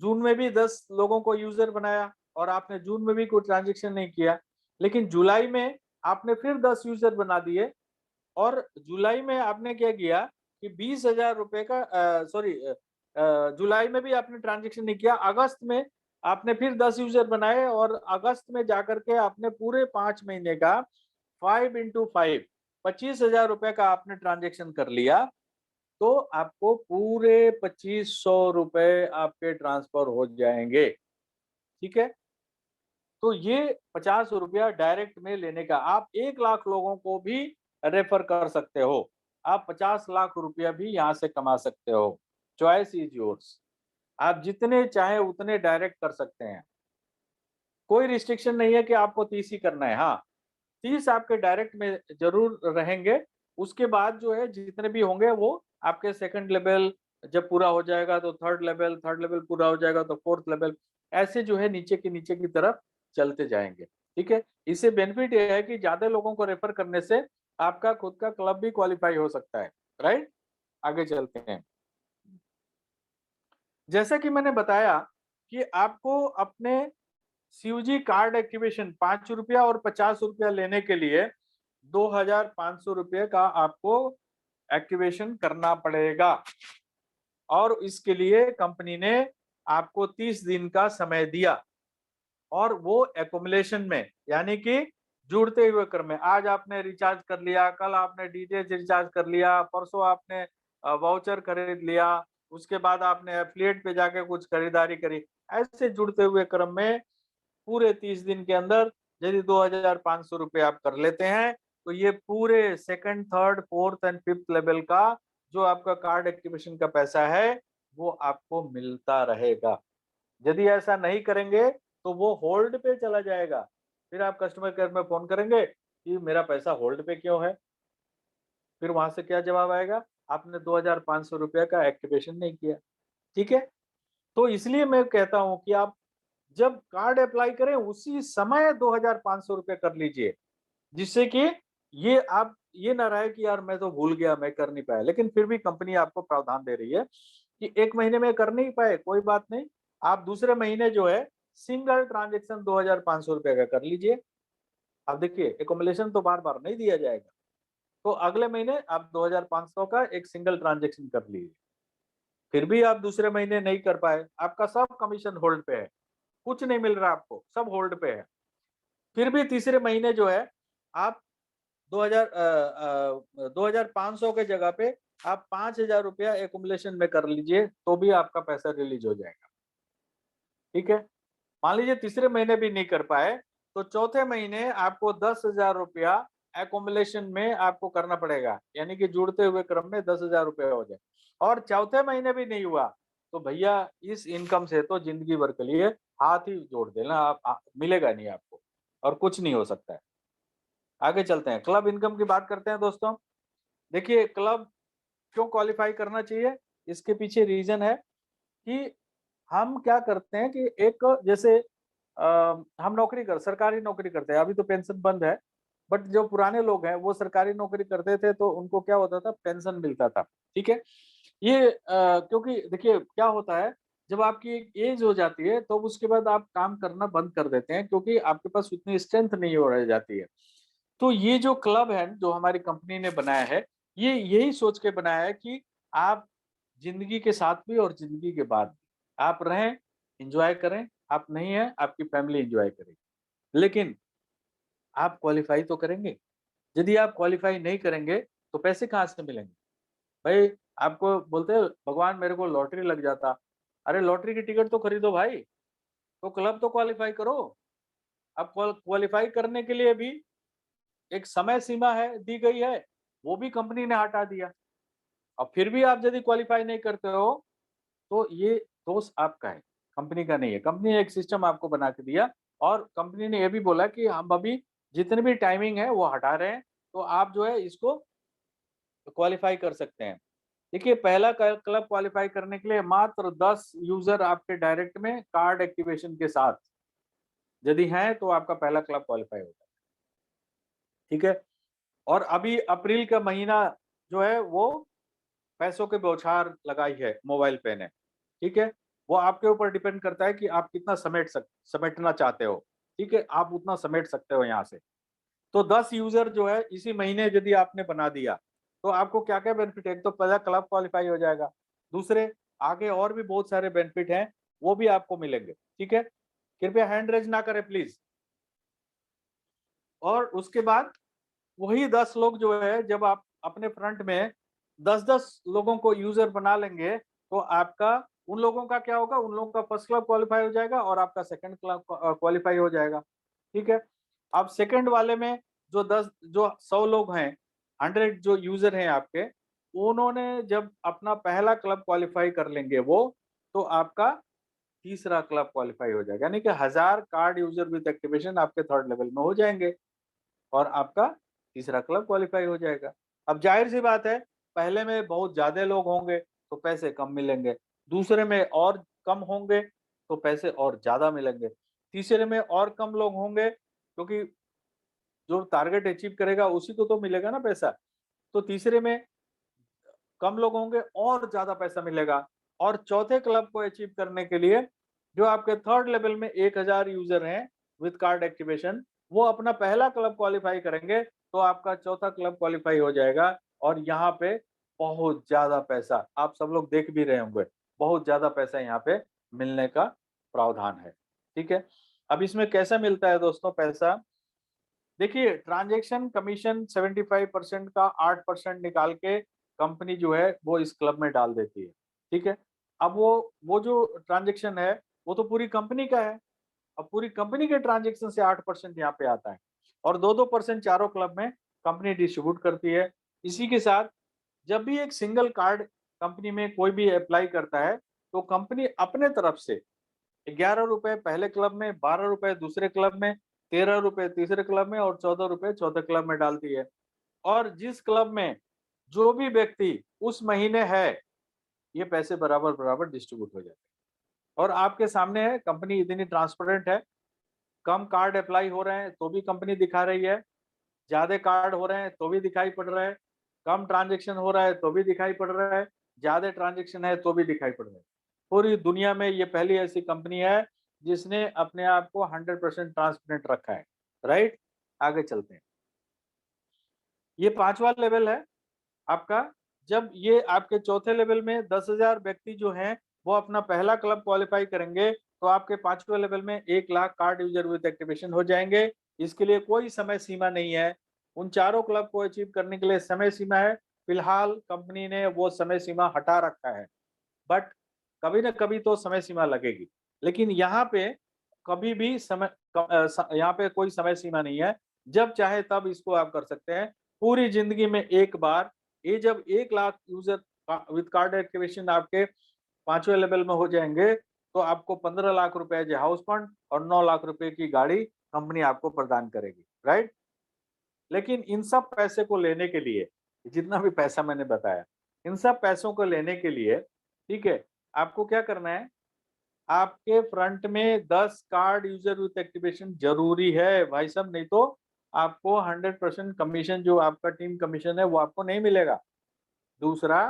जून में भी 10 लोगों को यूजर बनाया और आपने जून में भी कोई ट्रांजेक्शन नहीं किया, लेकिन जुलाई में आपने फिर 10 यूजर बना दिए और जुलाई में आपने क्या किया कि 20,000 रुपए का सॉरी जुलाई में भी आपने ट्रांजेक्शन नहीं किया, अगस्त में आपने फिर 10 यूजर बनाए और अगस्त में जाकर के आपने पूरे 5 महीने का 5 into 5 25,000 रुपए का आपने ट्रांजेक्शन कर लिया, तो आपको पूरे 2,500 रुपए आपके ट्रांसफर हो जाएंगे, ठीक है? तो ये 50 रुपया डायरेक्ट में लेने का, आप 1 लाख लोगों को भी रेफर कर सकते हो, आप 50 लाख रुपया भी यहाँ से कमा सकते हो। चॉइस इज योर्स, आप जितने चाहे उतने डायरेक्ट कर सकते हैं, कोई रिस्ट्रिक्शन नहीं है कि आपको 30 ही करना है। हाँ, 30 आपके डायरेक्ट में जरूर रहेंगे, उसके बाद जो है जितने भी होंगे वो आपके सेकंड लेवल जब पूरा हो जाएगा तो थर्ड लेवल पूरा हो जाएगा तो फोर्थ लेवल, ऐसे जो है नीचे की तरफ चलते जाएंगे, ठीक है? इससे बेनिफिट ये है कि ज्यादा लोगों को रेफर करने से आपका खुद का क्लब भी क्वालिफाई हो सकता है, राइट? आगे चलते हैं। जैसा कि मैंने बताया कि आपको अपने सीयूजी कार्ड एक्टिवेशन 5 रुपया और 50 रुपया लेने के लिए 2,500 रुपये का आपको एक्टिवेशन करना पड़ेगा और इसके लिए कंपनी ने आपको 30 दिन का समय दिया और वो एकुमुलेशन में, यानी कि जुड़ते हुए क्रम में, आज आपने रिचार्ज कर लिया, कल आपने डीटीएच रिचार्ज कर लिया, परसों आपने वाउचर खरीद लिया, उसके बाद आपने एफिलिएट पे जाके कुछ खरीदारी करी, ऐसे जुड़ते हुए क्रम में पूरे 30 दिन के अंदर यदि 2,500 रुपये आप कर लेते हैं, तो ये पूरे second, third, fourth and fifth level का जो आपका कार्ड एक्टिवेशन का पैसा है, वो आपको मिलता रहेगा। यदि ऐसा नहीं करेंगे तो वो होल्ड पे चला जाएगा, फिर आप कस्टमर केयर में फ़ोन करेंगे कि मेरा पैसा होल्ड पे क्यों है? फिर वहाँ से क्या जवाब आएगा? आपने ₹2500 का एक्टिवेशन नहीं किया, ठीक है? तो इसलिए मैं कहता हूँ कि आप जब कार्ड अप्लाई करें उसी समय ₹2500 कर लीजिए, जिससे कि ये आप ये ना रहे कि यार मैं तो भूल गया, मैं कर नहीं पाया। लेकिन फिर भी कंपनी आपको प्रावधान दे रही है कि 1 महीने में कर नहीं पाए, कोई बात नहीं, आप दूसरे महीने जो है सिंगल ट्रांज़ैक्शन ₹2500 का कर लीजिए। अब देखिए एक्युमुलेशन तो बार-बार नहीं दिया जाएगा, तो अगले महीने आप 2500 का एक सिंगल ट्रांज़ैक्शन कर लीजिए। फिर भी आप दूसरे महीने नहीं कर पाए, आपका सब कमीशन होल्ड पे है, कुछ नहीं मिल रहा आपको, सब होल्ड पे है। फिर भी तीसरे महीने जो है आप 2500 के जगह पे आप ₹5000 एक्युमुलेशन में कर लीजिए, तो भी आपका पैसा रिलीज़ हो जाएगा, ठीक है? मान लीजिए तीसरे महीने भी नहीं कर पाए, तो चौथे महीने आपको ₹10,000 एक्युमुलेशन में आपको करना पड़ेगा, यानी कि जुड़ते हुए क्रम में ₹10,000 हो जाए। और चौथे महीने भी नहीं हुआ, तो भैया इस इनकम से तो ज़िंदगी भर के लिए हाथ ही जोड़ देना आप मिलेगा नहीं आपको और कुछ नहीं हो सकता है। आगे चलते हैं, क्लब इनकम की बात करते हैं दोस्तों। देखिए क्लब क्यों क्वालीफाई करना चाहिए? इसके पीछे रीज़न है कि हम क्या करते हैं कि एक जैसे अ, हम सरकारी नौकरी करते हैं, अभी तो पेंशन बंद है, बट जो पुराने लोग हैं वो सरकारी नौकरी करते थे तो उनको क्या होता था पेंशन मिलता था, ठीक है? ये क्योंकि देखिए क्या होता है जब आपकी एक एज हो जाती है तो उसके बाद आप काम करना बंद कर देते हैं क्योंकि आपके पास उतनी स्ट्रेंथ नहीं हो रह जाती है। तो ये जो क्लब है जो हमारी कंपनी ने बनाया है, ये यही सोच के बनाया है कि आप ज़िंदगी के साथ भी और ज़िंदगी के बाद भी, आप रहें, एन्जॉय करें, आप नहीं हैं, आपकी फैमिली एन्जॉय करेगी। लेकिन आप क्वालीफाई तो करेंगे, यदि आप क्वालीफाई नहीं करेंगे, तो पैसे कहाँ से मिलेंगे? भाई आपको बोलते हैं भगवान मेरे को लॉटरी लग जाता, अरे लॉटरी की टिकट तो खरीदो भाई, तो क्लब तो क्वालीफाई करो। अब क्वालीफाई करने के लिए भी एक समय सीमा है दी गई है, वो भी कंपनी ने हटा दिया। अब फिर भी आप यदि क्वालीफाई नहीं करते हो, तो ये दोष आपका है, कंपनी का नहीं है। कंपनी ने एक सिस्टम आपको बना के दिया और कंपनी ने ये भी बोला कि हम अभी जितनी भी टाइमिंग है वो हटा रहे हैं, तो आप जो है इसको क्वालीफाई कर सकते हैं। देखिए पहला क्लब क्वालीफाई करने के लिए मात्र 10 यूज़र आपके डायरेक्ट में कार्ड एक्टिवेशन के साथ यदि हैं, तो आपका पहला क्लब क्वालीफाई होगा, ठीक है? और अभी अप्रैल का महीना जो है वो पैसों की बौछार लगाई है मोबाइल पे ने, ठीक है? वो आपके ऊपर डिपेंड करता है कि आप कितना समेटना चाहते हो, ठीक है? आप उतना समेट सकते हो यहाँ से। तो 10 यूज़र जो है इसी महीने यदि आपने बना दिया, तो आपको क्या-क्या बेनिफिट है? एक तो पहला क्लब क्वालीफाई हो जाएगा, दूसरे आगे और भी बहुत सारे बेनिफिट हैं, वो भी आपको मिलेंगे, ठीक है? कृपया हैंड रेज़ ना करें प्लीज़। और उसके बाद वही 10 लोग जो है जब आप अपने फ्रंट में 10-10 लोगों को यूज़र बना लेंगे, तो आपका उन लोगों का क्या होगा, उन लोगों का फर्स्ट क्लब क्वालीफाई हो जाएगा और आपका सेकंड क्लब क्वालीफाई हो जाएगा, ठीक है? अब सेकंड वाले में जो 100 लोग हैं, 100 जो यूज़र हैं आपके, उन्होंने जब अपना पहला क्लब क्वालीफाई कर लेंगे वो, तो आपका तीसरा क्लब क्वालीफाई हो जाएगा। यानी कि 1000 कार्ड यूज़र विथ एक्टिवेशन आपके थर्ड लेवल में हो जाएँगे। और आपका तीसरा क्लब क्वालीफाई हो जाएगा। अब ज़ाहिर-सी बात है, पहले में बहुत ज़्यादा लोग होंगे, तो पैसे कम मिलेंगे। दूसरे में और कम होंगे, तो पैसे और ज़्यादा मिलेंगे। तीसरे में और कम लोग होंगे, क्योंकि जो टारगेट अचीव करेगा उसी को तो मिलेगा ना पैसा। तो तीसरे में कम लोग होंगे और ज़्यादा पैसा मिलेगा। और चौथे क्लब को अचीव करने के लिए जो आपके थर्ड लेवल में 1000 यूज़र हैं विथ कार्ड एक्टिवेशन, वो अपना पहला क्लब क्वालीफाई करेंगे, तो आपका चौथा क्लब क्वालीफाई हो जाएगा और यहाँ पे बहुत ज़्यादा पैसा, आप सब लोग देख भी रहे होंगे, बहुत ज़्यादा पैसा यहाँ पे मिलने का प्रावधान है, ठीक है? अब इसमें कैसे मिलता है दोस्तों पैसा? देखिए ट्रांज़ैक्शन कमीशन 75% का 8% निकाल के कंपनी जो है वो इस क्लब में डाल देती है, ठीक है? अब वो जो ट्रांज़ैक्शन है, वो तो पूरी कंपनी का है। अब पूरी कंपनी के ट्रांज़ैक्शन से 8% यहाँ पे आता है और 2-2% चारों क्लब में कंपनी डिस्ट्रीब्यूट करती है। इसी के साथ जब भी एक सिंगल कार्ड कंपनी में कोई भी अप्लाई करता है, तो कंपनी अपने तरफ से ₹11 पहले क्लब में, ₹12 दूसरे क्लब में, 13 रुपए तीसरे क्लब में और 14 रुपए चौथे क्लब में डालती है। और जिस क्लब में जो भी व्यक्ति उस महीने है, ये पैसे बराबर बराबर डिस्ट्रीब्यूट हो जाते हैं। और आपके सामने है, कंपनी इतनी ट्रांसपेरेंट है। कम कार्ड अप्लाई हो रहे हैं तो भी कंपनी दिखा रही है, ज्यादा कार्ड हो रहे हैं तो भी दिखाई पड़ रहा है, कम ट्रांजेक्शन हो रहा है तो भी दिखाई पड़ रहा है, ज्यादा ट्रांजेक्शन है तो भी दिखाई पड़ रहा है। पूरी दुनिया में ये पहली ऐसी कंपनी है जिसने अपने आप को 100% ट्रांसपेरेंट रखा है। राइट, आगे चलते हैं। ये 5वां लेवल है आपका। जब ये आपके चौथे लेवल में 10,000 व्यक्ति जो हैं वो अपना पहला क्लब क्वालिफाई करेंगे तो आपके 5वें लेवल में 1 lakh card user with activation हो जाएंगे। इसके लिए कोई समय सीमा नहीं है। उन चारों क्लब को अचीव करने के लिए समय सीमा है। फिलहाल कंपनी ने वो समय सीमा हटा रखा है, बट कभी ना कभी तो समय सीमा लगेगी। लेकिन यहाँ पे कभी भी यहाँ पे कोई समय सीमा नहीं है। जब चाहे तब इसको आप कर सकते हैं। पूरी जिंदगी में एक बार। ये जब 1 lakh user with card activation आपके 5वें लेवल में हो जाएंगे तो आपको 15 लाख रुपए एज हाउस फंड और 9 लाख रुपए की गाड़ी कंपनी आपको प्रदान करेगी। राइट। लेकिन इन सब पैसे को लेने के लिए, जितना भी पैसा मैंने बताया, इन सब पैसों को लेने के लिए, ठीक है, आपको क्या करना है, आपके फ्रंट में 10 कार्ड यूजर विथ एक्टिवेशन जरूरी है भाई साहब, नहीं तो आपको 100% कमीशन जो आपका टीम कमीशन है वो आपको नहीं मिलेगा। दूसरा,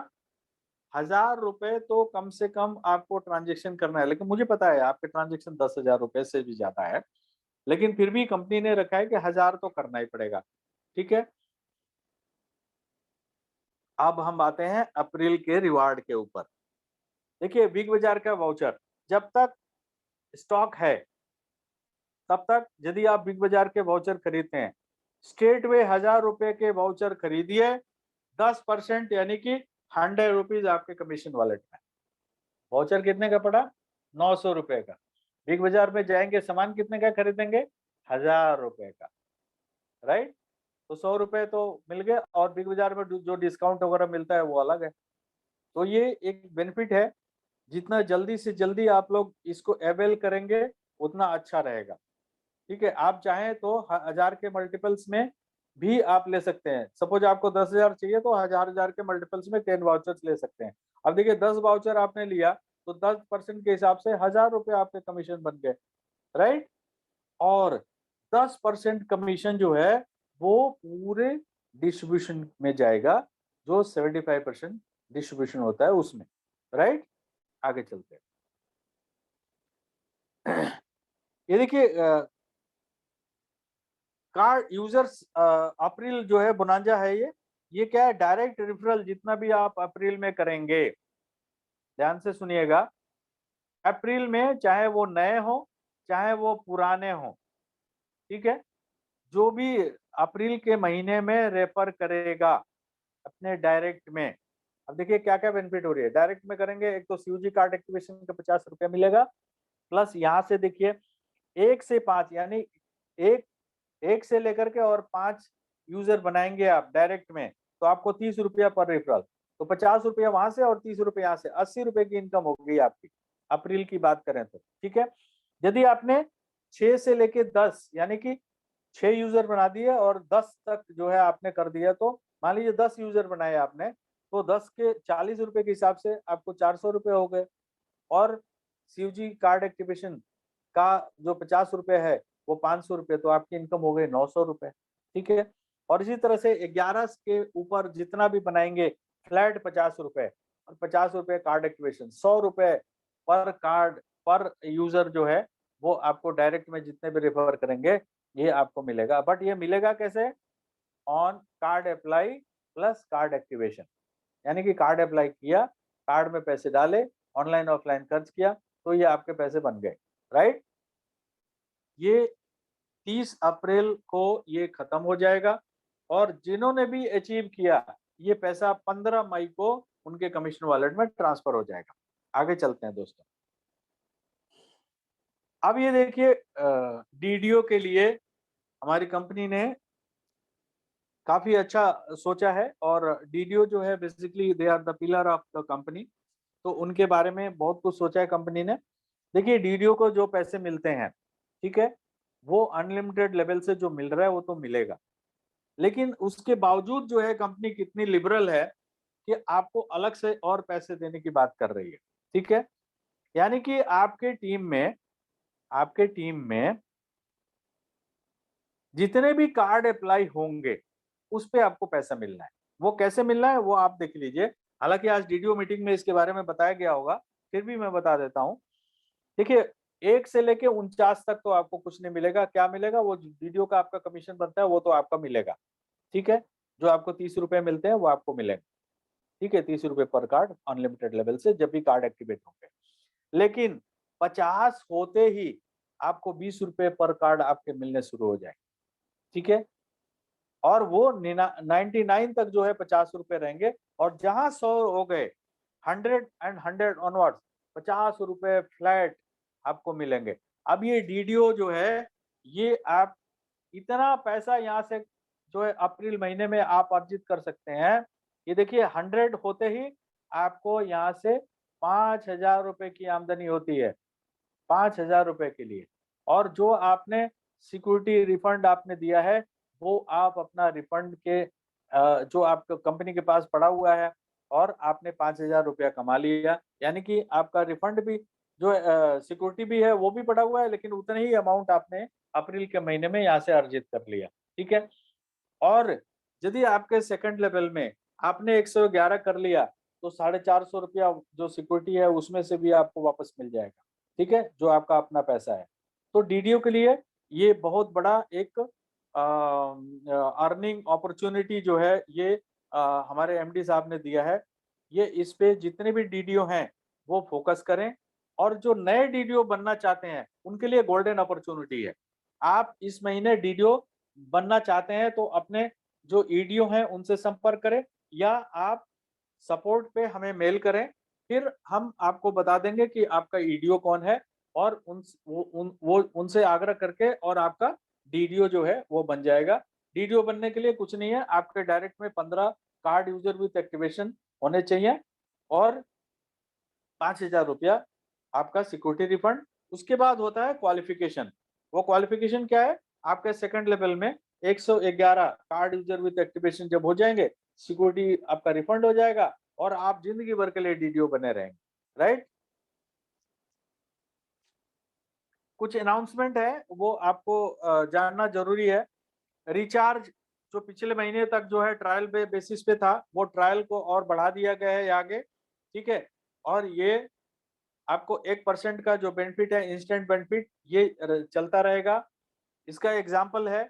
1,000 रुपए तो कम से कम आपको ट्रांजेक्शन करना है। लेकिन मुझे पता है आपके ट्रांजेक्शन 10,000 रुपए से भी ज्यादा है, लेकिन फिर भी कंपनी ने रखा है कि 1,000 तो करना ही पड़ेगा। ठीक है। अब हम आते हैं अप्रैल के रिवार्ड के ऊपर। देखिए, बिग बाजार का वाउचर जब तक स्टॉक है तब तक यदि आप बिग बाजार के वाउचर खरीदते हैं, स्टेट वे 1,000 रुपए के वाउचर खरीदिए, 10% यानी कि 100 रुपीज आपके कमीशन वॉलेट में। वाउचर कितने का पड़ा? 900 रुपए का। बिग बाजार में जाएंगे, सामान कितने का खरीदेंगे? 1,000 रुपए का। राइट। तो 100 रुपए तो मिल गए, और बिग बाजार में जो डिस्काउंट वगैरह मिलता है वो अलग है। तो ये एक बेनिफिट है। जितना जल्दी से जल्दी आप लोग इसको अवेल करेंगे उतना अच्छा रहेगा। ठीक है। आप चाहें तो 1,000 के मल्टीपल्स में भी आप ले सकते हैं। सपोज आपको 10,000 चाहिए तो 1,000 के मल्टीपल्स में 10 वाउचर्स ले सकते हैं। अब देखिए, 10 वाउचर आपने लिया तो 10% के हिसाब से 1,000 रुपए आपके कमीशन बन गए। राइट। और 10% कमीशन जो है वो पूरे डिस्ट्रीब्यूशन में जाएगा, जो 75% डिस्ट्रीब्यूशन होता है उसमें। राइट। आगे चलते हैं। ये देखिए, कार्ड यूजर्स अप्रैल जो है बोनांजा है, ये क्या है, डायरेक्ट रेफरल। जितना भी आप अप्रैल में करेंगे, ध्यान से सुनिएगा, अप्रैल में चाहे वो नए हो चाहे वो पुराने हो, ठीक है, जो भी अप्रैल के महीने में रेफर करेगा अपने डायरेक्ट में। अब देखिए क्या क्या बेनिफिट हो रही है। डायरेक्ट में करेंगे, एक तो सीयूजी कार्ड एक्टिवेशन का 50 रुपया मिलेगा, प्लस यहाँ से देखिए 1 से 5 यानी एक एक से लेकर के और 5 यूजर बनाएंगे आप डायरेक्ट में, तो आपको 30 रुपया पर रेफरल। तो 50 रुपया वहां से और 30 रुपये यहाँ से, 80 रुपए की इनकम हो गई आपकी अप्रैल की बात करें तो। ठीक है। यदि आपने 6 से लेके 10 यानी कि 6 यूजर बना दिए और 10 तक जो है आपने कर दिया, तो मान लीजिए 10 यूजर बनाए आपने, तो 10 के 40 रुपए के हिसाब से आपको 400 रुपए हो गए। और सीयूजी कार्ड एक्टिवेशन का जो 50 रुपए है वो 500 रुपए, तो आपकी इनकम हो गई 900 रुपए। ठीक है। और इसी तरह से 11 के ऊपर जितना भी बनाएंगे, फ्लैट 50 रुपए, और 50 रुपए कार्ड एक्टिवेशन, 100 रुपए पर कार्ड पर यूजर जो है वो आपको डायरेक्ट में जितने भी रेफर करेंगे ये आपको मिलेगा। बट ये मिलेगा कैसे? On card apply plus card activation. यानी कि कार्ड अप्लाई किया, कार्ड में पैसे डाले, ऑनलाइन ऑफलाइन खर्च किया, तो ये आपके पैसे बन गए। राइट। ये 30 अप्रैल को ये खत्म हो जाएगा, और जिन्होंने भी अचीव किया ये पैसा 15 मई को उनके कमीशन वॉलेट में ट्रांसफर हो जाएगा। आगे चलते हैं दोस्तों। अब ये देखिए, डीडीओ के लिए हमारी कंपनी ने काफी अच्छा सोचा है। और डीडीओ जो है basically they are the pillar of the company, तो उनके बारे में बहुत कुछ सोचा है कंपनी ने। देखिए, डीडीओ को जो पैसे मिलते हैं, ठीक है, वो अनलिमिटेड लेवल से जो मिल रहा है वो तो मिलेगा, लेकिन उसके बावजूद जो है कंपनी कितनी लिबरल है कि आपको अलग से और पैसे देने की बात कर रही है। ठीक है? यानी कि आपके टीम में जितने भी कार्ड अप्लाई होंगे, उस पे आपको पैसा मिलना है। वो कैसे मिलना है वो आप देख लीजिए। हालाँकि आज डीडीओ मीटिंग में इसके बारे में बताया गया होगा, फिर भी मैं बता देता हूँ। देखिए, 1 से लेके 49 तक तो आपको कुछ नहीं मिलेगा, क्या मिलेगा? वो डीडीओ का आपका कमीशन बनता है, वो तो आपका मिलेगा, ठीक है? जो आपको ₹30 मिलते हैं, वो आपको मिलेंगे, ठीक है? ₹30 पर कार्ड अनलिमिटेड लेवल से जब भी कार्ड एक्टिवेट होंगे। लेकिन 50 होते ही आपको ₹20 पर कार्ड आपके मिलने शुरू हो जाएँगे, ठीक है? और वो 99 तक जो है ₹50 रहेंगे और जहाँ 100 हो गए, 100 एंड 100 ऑनवर्ड्स ₹50 फ्लैट आपको मिलेंगे। अब ये डीडीओ जो है, ये आप इतना पैसा यहाँ से जो है अप्रैल महीने में आप अर्जित कर सकते हैं। ये देखिए 100 होते ही आपको यहाँ से ₹5000 की आमदनी होती है, ₹5000 के लिए। और जो आपने सिक्योरिटी रिफंड आपने दिया है, वो आप अपना रिफंड के जो आपको कंपनी के पास पड़ा हुआ है और आपने ₹5000 कमा लिया। यानी कि आपका रिफंड भी जो सिक्योरिटी भी है वो भी पड़ा हुआ है, लेकिन उतने ही अमाउंट आपने अप्रैल के महीने में यहाँ से अर्जित कर लिया, ठीक है? और यदि आपके सेकंड लेवल में आपने 111 कर लिया, तो ₹450 जो सिक्योरिटी है उसमें से भी आपको वापस मिल जाएगा, ठीक है? जो आपका अपना पैसा है। तो डीडीओ के लिए ये बहुत बड़ा एक अर्निंग अपॉर्च्युनिटी जो है ये हमारे एमडी साहब ने दिया है। ये इस पे जितने भी डीडीओ हैं, वो फोकस करें और जो नए डीडीओ बनना चाहते हैं, उनके लिए गोल्डन अपॉर्च्युनिटी है। आप इस महीने डीडीओ बनना चाहते हैं तो अपने जो ईडीओ हैं उनसे संपर्क करें या आप सपोर्ट पे हमें मेल करें, फिर हम आपको बता देंगे कि आपका ईडीओ कौन है और वो उनसे आग्रह करके और आपका डीडीओ जो है वो बन जाएगा। डीडीओ बनने के लिए कुछ नहीं है, आपके डायरेक्ट में 15 कार्ड यूज़र विथ एक्टिवेशन होने चाहिए और ₹5000 आपका सिक्योरिटी रिफंड। उसके बाद होता है क्वालिफिकेशन। वो क्वालिफिकेशन क्या है? आपके सेकंड लेवल में 111 कार्ड यूज़र विथ एक्टिवेशन जब हो जाएँगे, सिक्योरिटी आपका रिफंड हो जाएगा और आप ज़िंदगी भर के लिए डीडीओ बने रहेंगे, राइट? कुछ अनाउंसमेंट है, वो आपको जानना ज़रूरी है। रिचार्ज जो पिछले महीने तक जो है ट्रायल बेसिस पे था, वो ट्रायल को और बढ़ा दिया गया है आगे, ठीक है? और ये आपको 1% का जो बेनिफिट है, इंस्टेंट बेनिफिट, ये चलता रहेगा। इसका एग्जाम्पल है,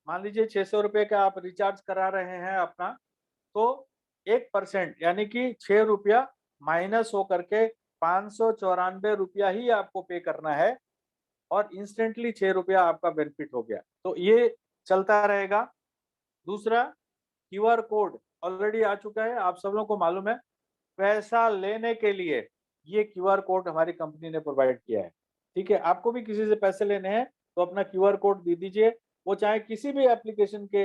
मान लीजिए ₹600 का आप रिचार्ज करा रहे हैं अपना, तो 1% यानी कि ₹6 माइनस होकर के ₹594 ही आपको पे करना है और इंस्टेंटली ₹6 आपका बेनिफिट हो गया। तो ये चलता रहेगा। दूसरा, क्यूआर कोड ऑलरेडी आ चुका है, आप सब लोगों को मालूम है। पैसा लेने के लिए ये क्यूआर कोड हमारी कंपनी ने प्रोवाइड किया है, ठीक है? आपको भी किसी से पैसे लेने हैं, तो अपना क्यूआर कोड दे दीजिए। वो चाहे किसी भी एप्लीकेशन के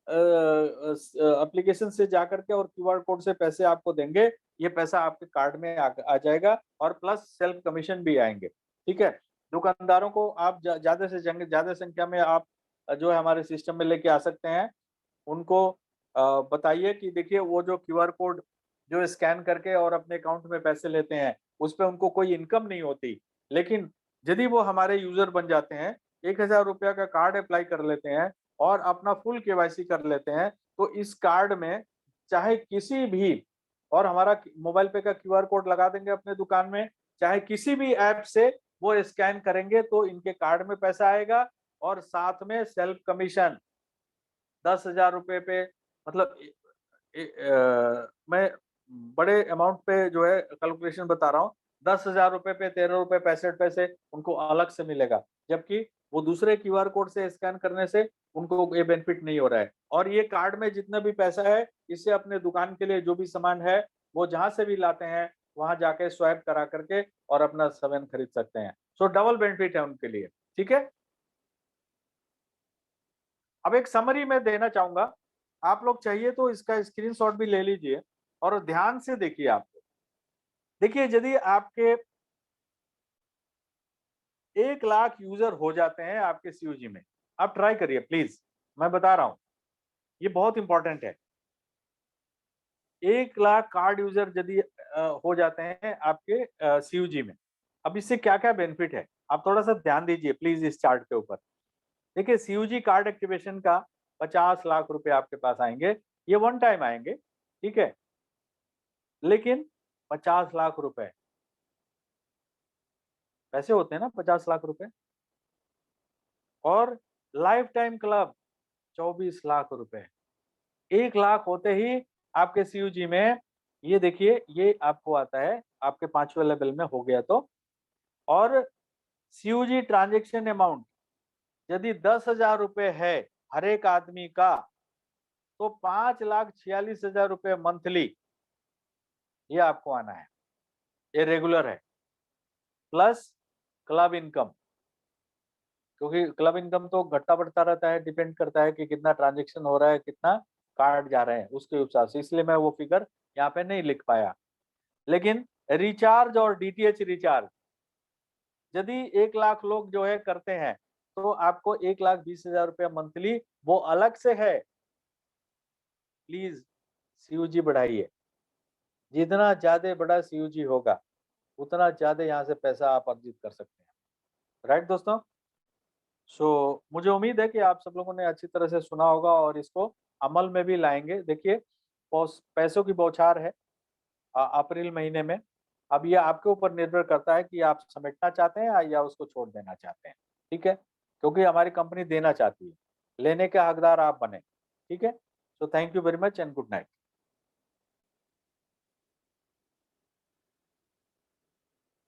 एप्लीकेशन से जाकर के और क्यूआर कोड से पैसे आपको देंगे, ये पैसा आपके कार्ड में आ जाएगा और प्लस सेल्फ कमीशन भी आएँगे, ठीक है? दुकानदारों को आप ज़्यादा संख्या में आप जो है हमारे सिस्टम में लेके आ सकते हैं। उनको बताइए कि देखिए वो जो क्यूआर कोड जो स्कैन करके और अपने अकाउंट में पैसे लेते हैं, उसपे उनको कोई इनकम नहीं होती। लेकिन यदि वो हमारे यूज़र बन जाते हैं, ₹1000 का कार्ड अप्लाई कर लेते हैं और अपना फुल केवाईसी कर लेते हैं, तो इस कार्ड में चाहे किसी भी और हमारा मोबाइल पे का क्यूआर कोड लगा देंगे अपने दुकान में, चाहे किसी भी ऐप से वो स्कैन करेंगे तो इनके कार्ड में पैसा आएगा और साथ में सेल्फ कमीशन ₹10,000 पे मतलब मैं बड़े अमाउंट पे जो है कैलकुलेशन बता रहा हूँ। ₹10,000 पे ₹13 65 पैसे उनको अलग से मिलेगा। जबकि वो दूसरे क्यूआर कोड से स्कैन करने से उनको ये बेनिफिट नहीं हो रहा है। और ये कार्ड में जितना भी पैसा है, इससे अपने दुकान के लिए जो भी सामान है, वो जहाँ से भी लाते हैं, वहाँ जाके स्वाइप करा करके और अपना सामान खरीद सकते हैं। सो डबल बेनिफिट है उनके लिए। ठीक है? अब एक समरी मैं देना चाहूँगा। आप लोग चाहिए तो इसका स्क्रीनशॉट भी ले लीजिए और ध्यान से देखिए आप। देखिए यदि आपके 1 लाख यूजर हो जाते हैं आपके सीयूजी में। आप ट्राई करिए प्लीज, मैं बता रहा हूं, ये बहुत इंपॉर्टेंट है। 1 लाख कार्ड यूजर यदि हो जाते हैं आपके सीयूजी में। अब इससे क्या क्या बेनिफिट है, आप थोड़ा सा ध्यान दीजिए प्लीज इस चार्ट के ऊपर। देखिए सीयूजी कार्ड एक्टिवेशन का 50 लाख रुपए आपके पास आएंगे, ये वन टाइम आएंगे, ठीक है, लेकिन 50 लाख रुपए पैसे होते हैं ना, 50 लाख रुपए। और लाइफ टाइम क्लब 24 लाख रुपए। 1 लाख होते ही आपके सीयूजी में, ये देखिए ये आपको आता है आपके 5वें लेवल में हो गया तो। और सीयूजी ट्रांजेक्शन अमाउंट यदि 10,000 रुपए है हर एक आदमी का, तो 5,46,000 रुपए मंथली ये आपको आना है, ये रेगुलर है, प्लस क्लब इनकम। क्योंकि क्लब इनकम तो घटता बढ़ता रहता है, डिपेंड करता है कि कितना ट्रांजेक्शन हो रहा है, कितना कार्ड जा रहे हैं उसके हिसाब से, इसलिए मैं वो फिगर यहाँ पे नहीं लिख पाया। लेकिन रिचार्ज और डीटीएच रिचार्ज यदि 1 लाख लोग जो है करते हैं, तो आपको 1,20,000 रुपया मंथली वो अलग से है। प्लीज सीयूजी बढ़ाइए, जितना ज्यादा बड़ा सीयूजी होगा उतना ज्यादा यहाँ से पैसा आप अर्जित कर सकते हैं। राइट दोस्तों? सो मुझे उम्मीद है कि आप सब लोगों ने अच्छी तरह से सुना होगा और इसको अमल में भी लाएंगे। देखिए पैसों की बौछार है अप्रैल महीने में। अब ये आपके ऊपर निर्भर करता है कि आप समेटना चाहते हैं या उसको छोड़ देना चाहते हैं, ठीक है, क्योंकि हमारी कंपनी देना चाहती है, लेने के हकदार आप बने, ठीक है। So thank you very much and good night.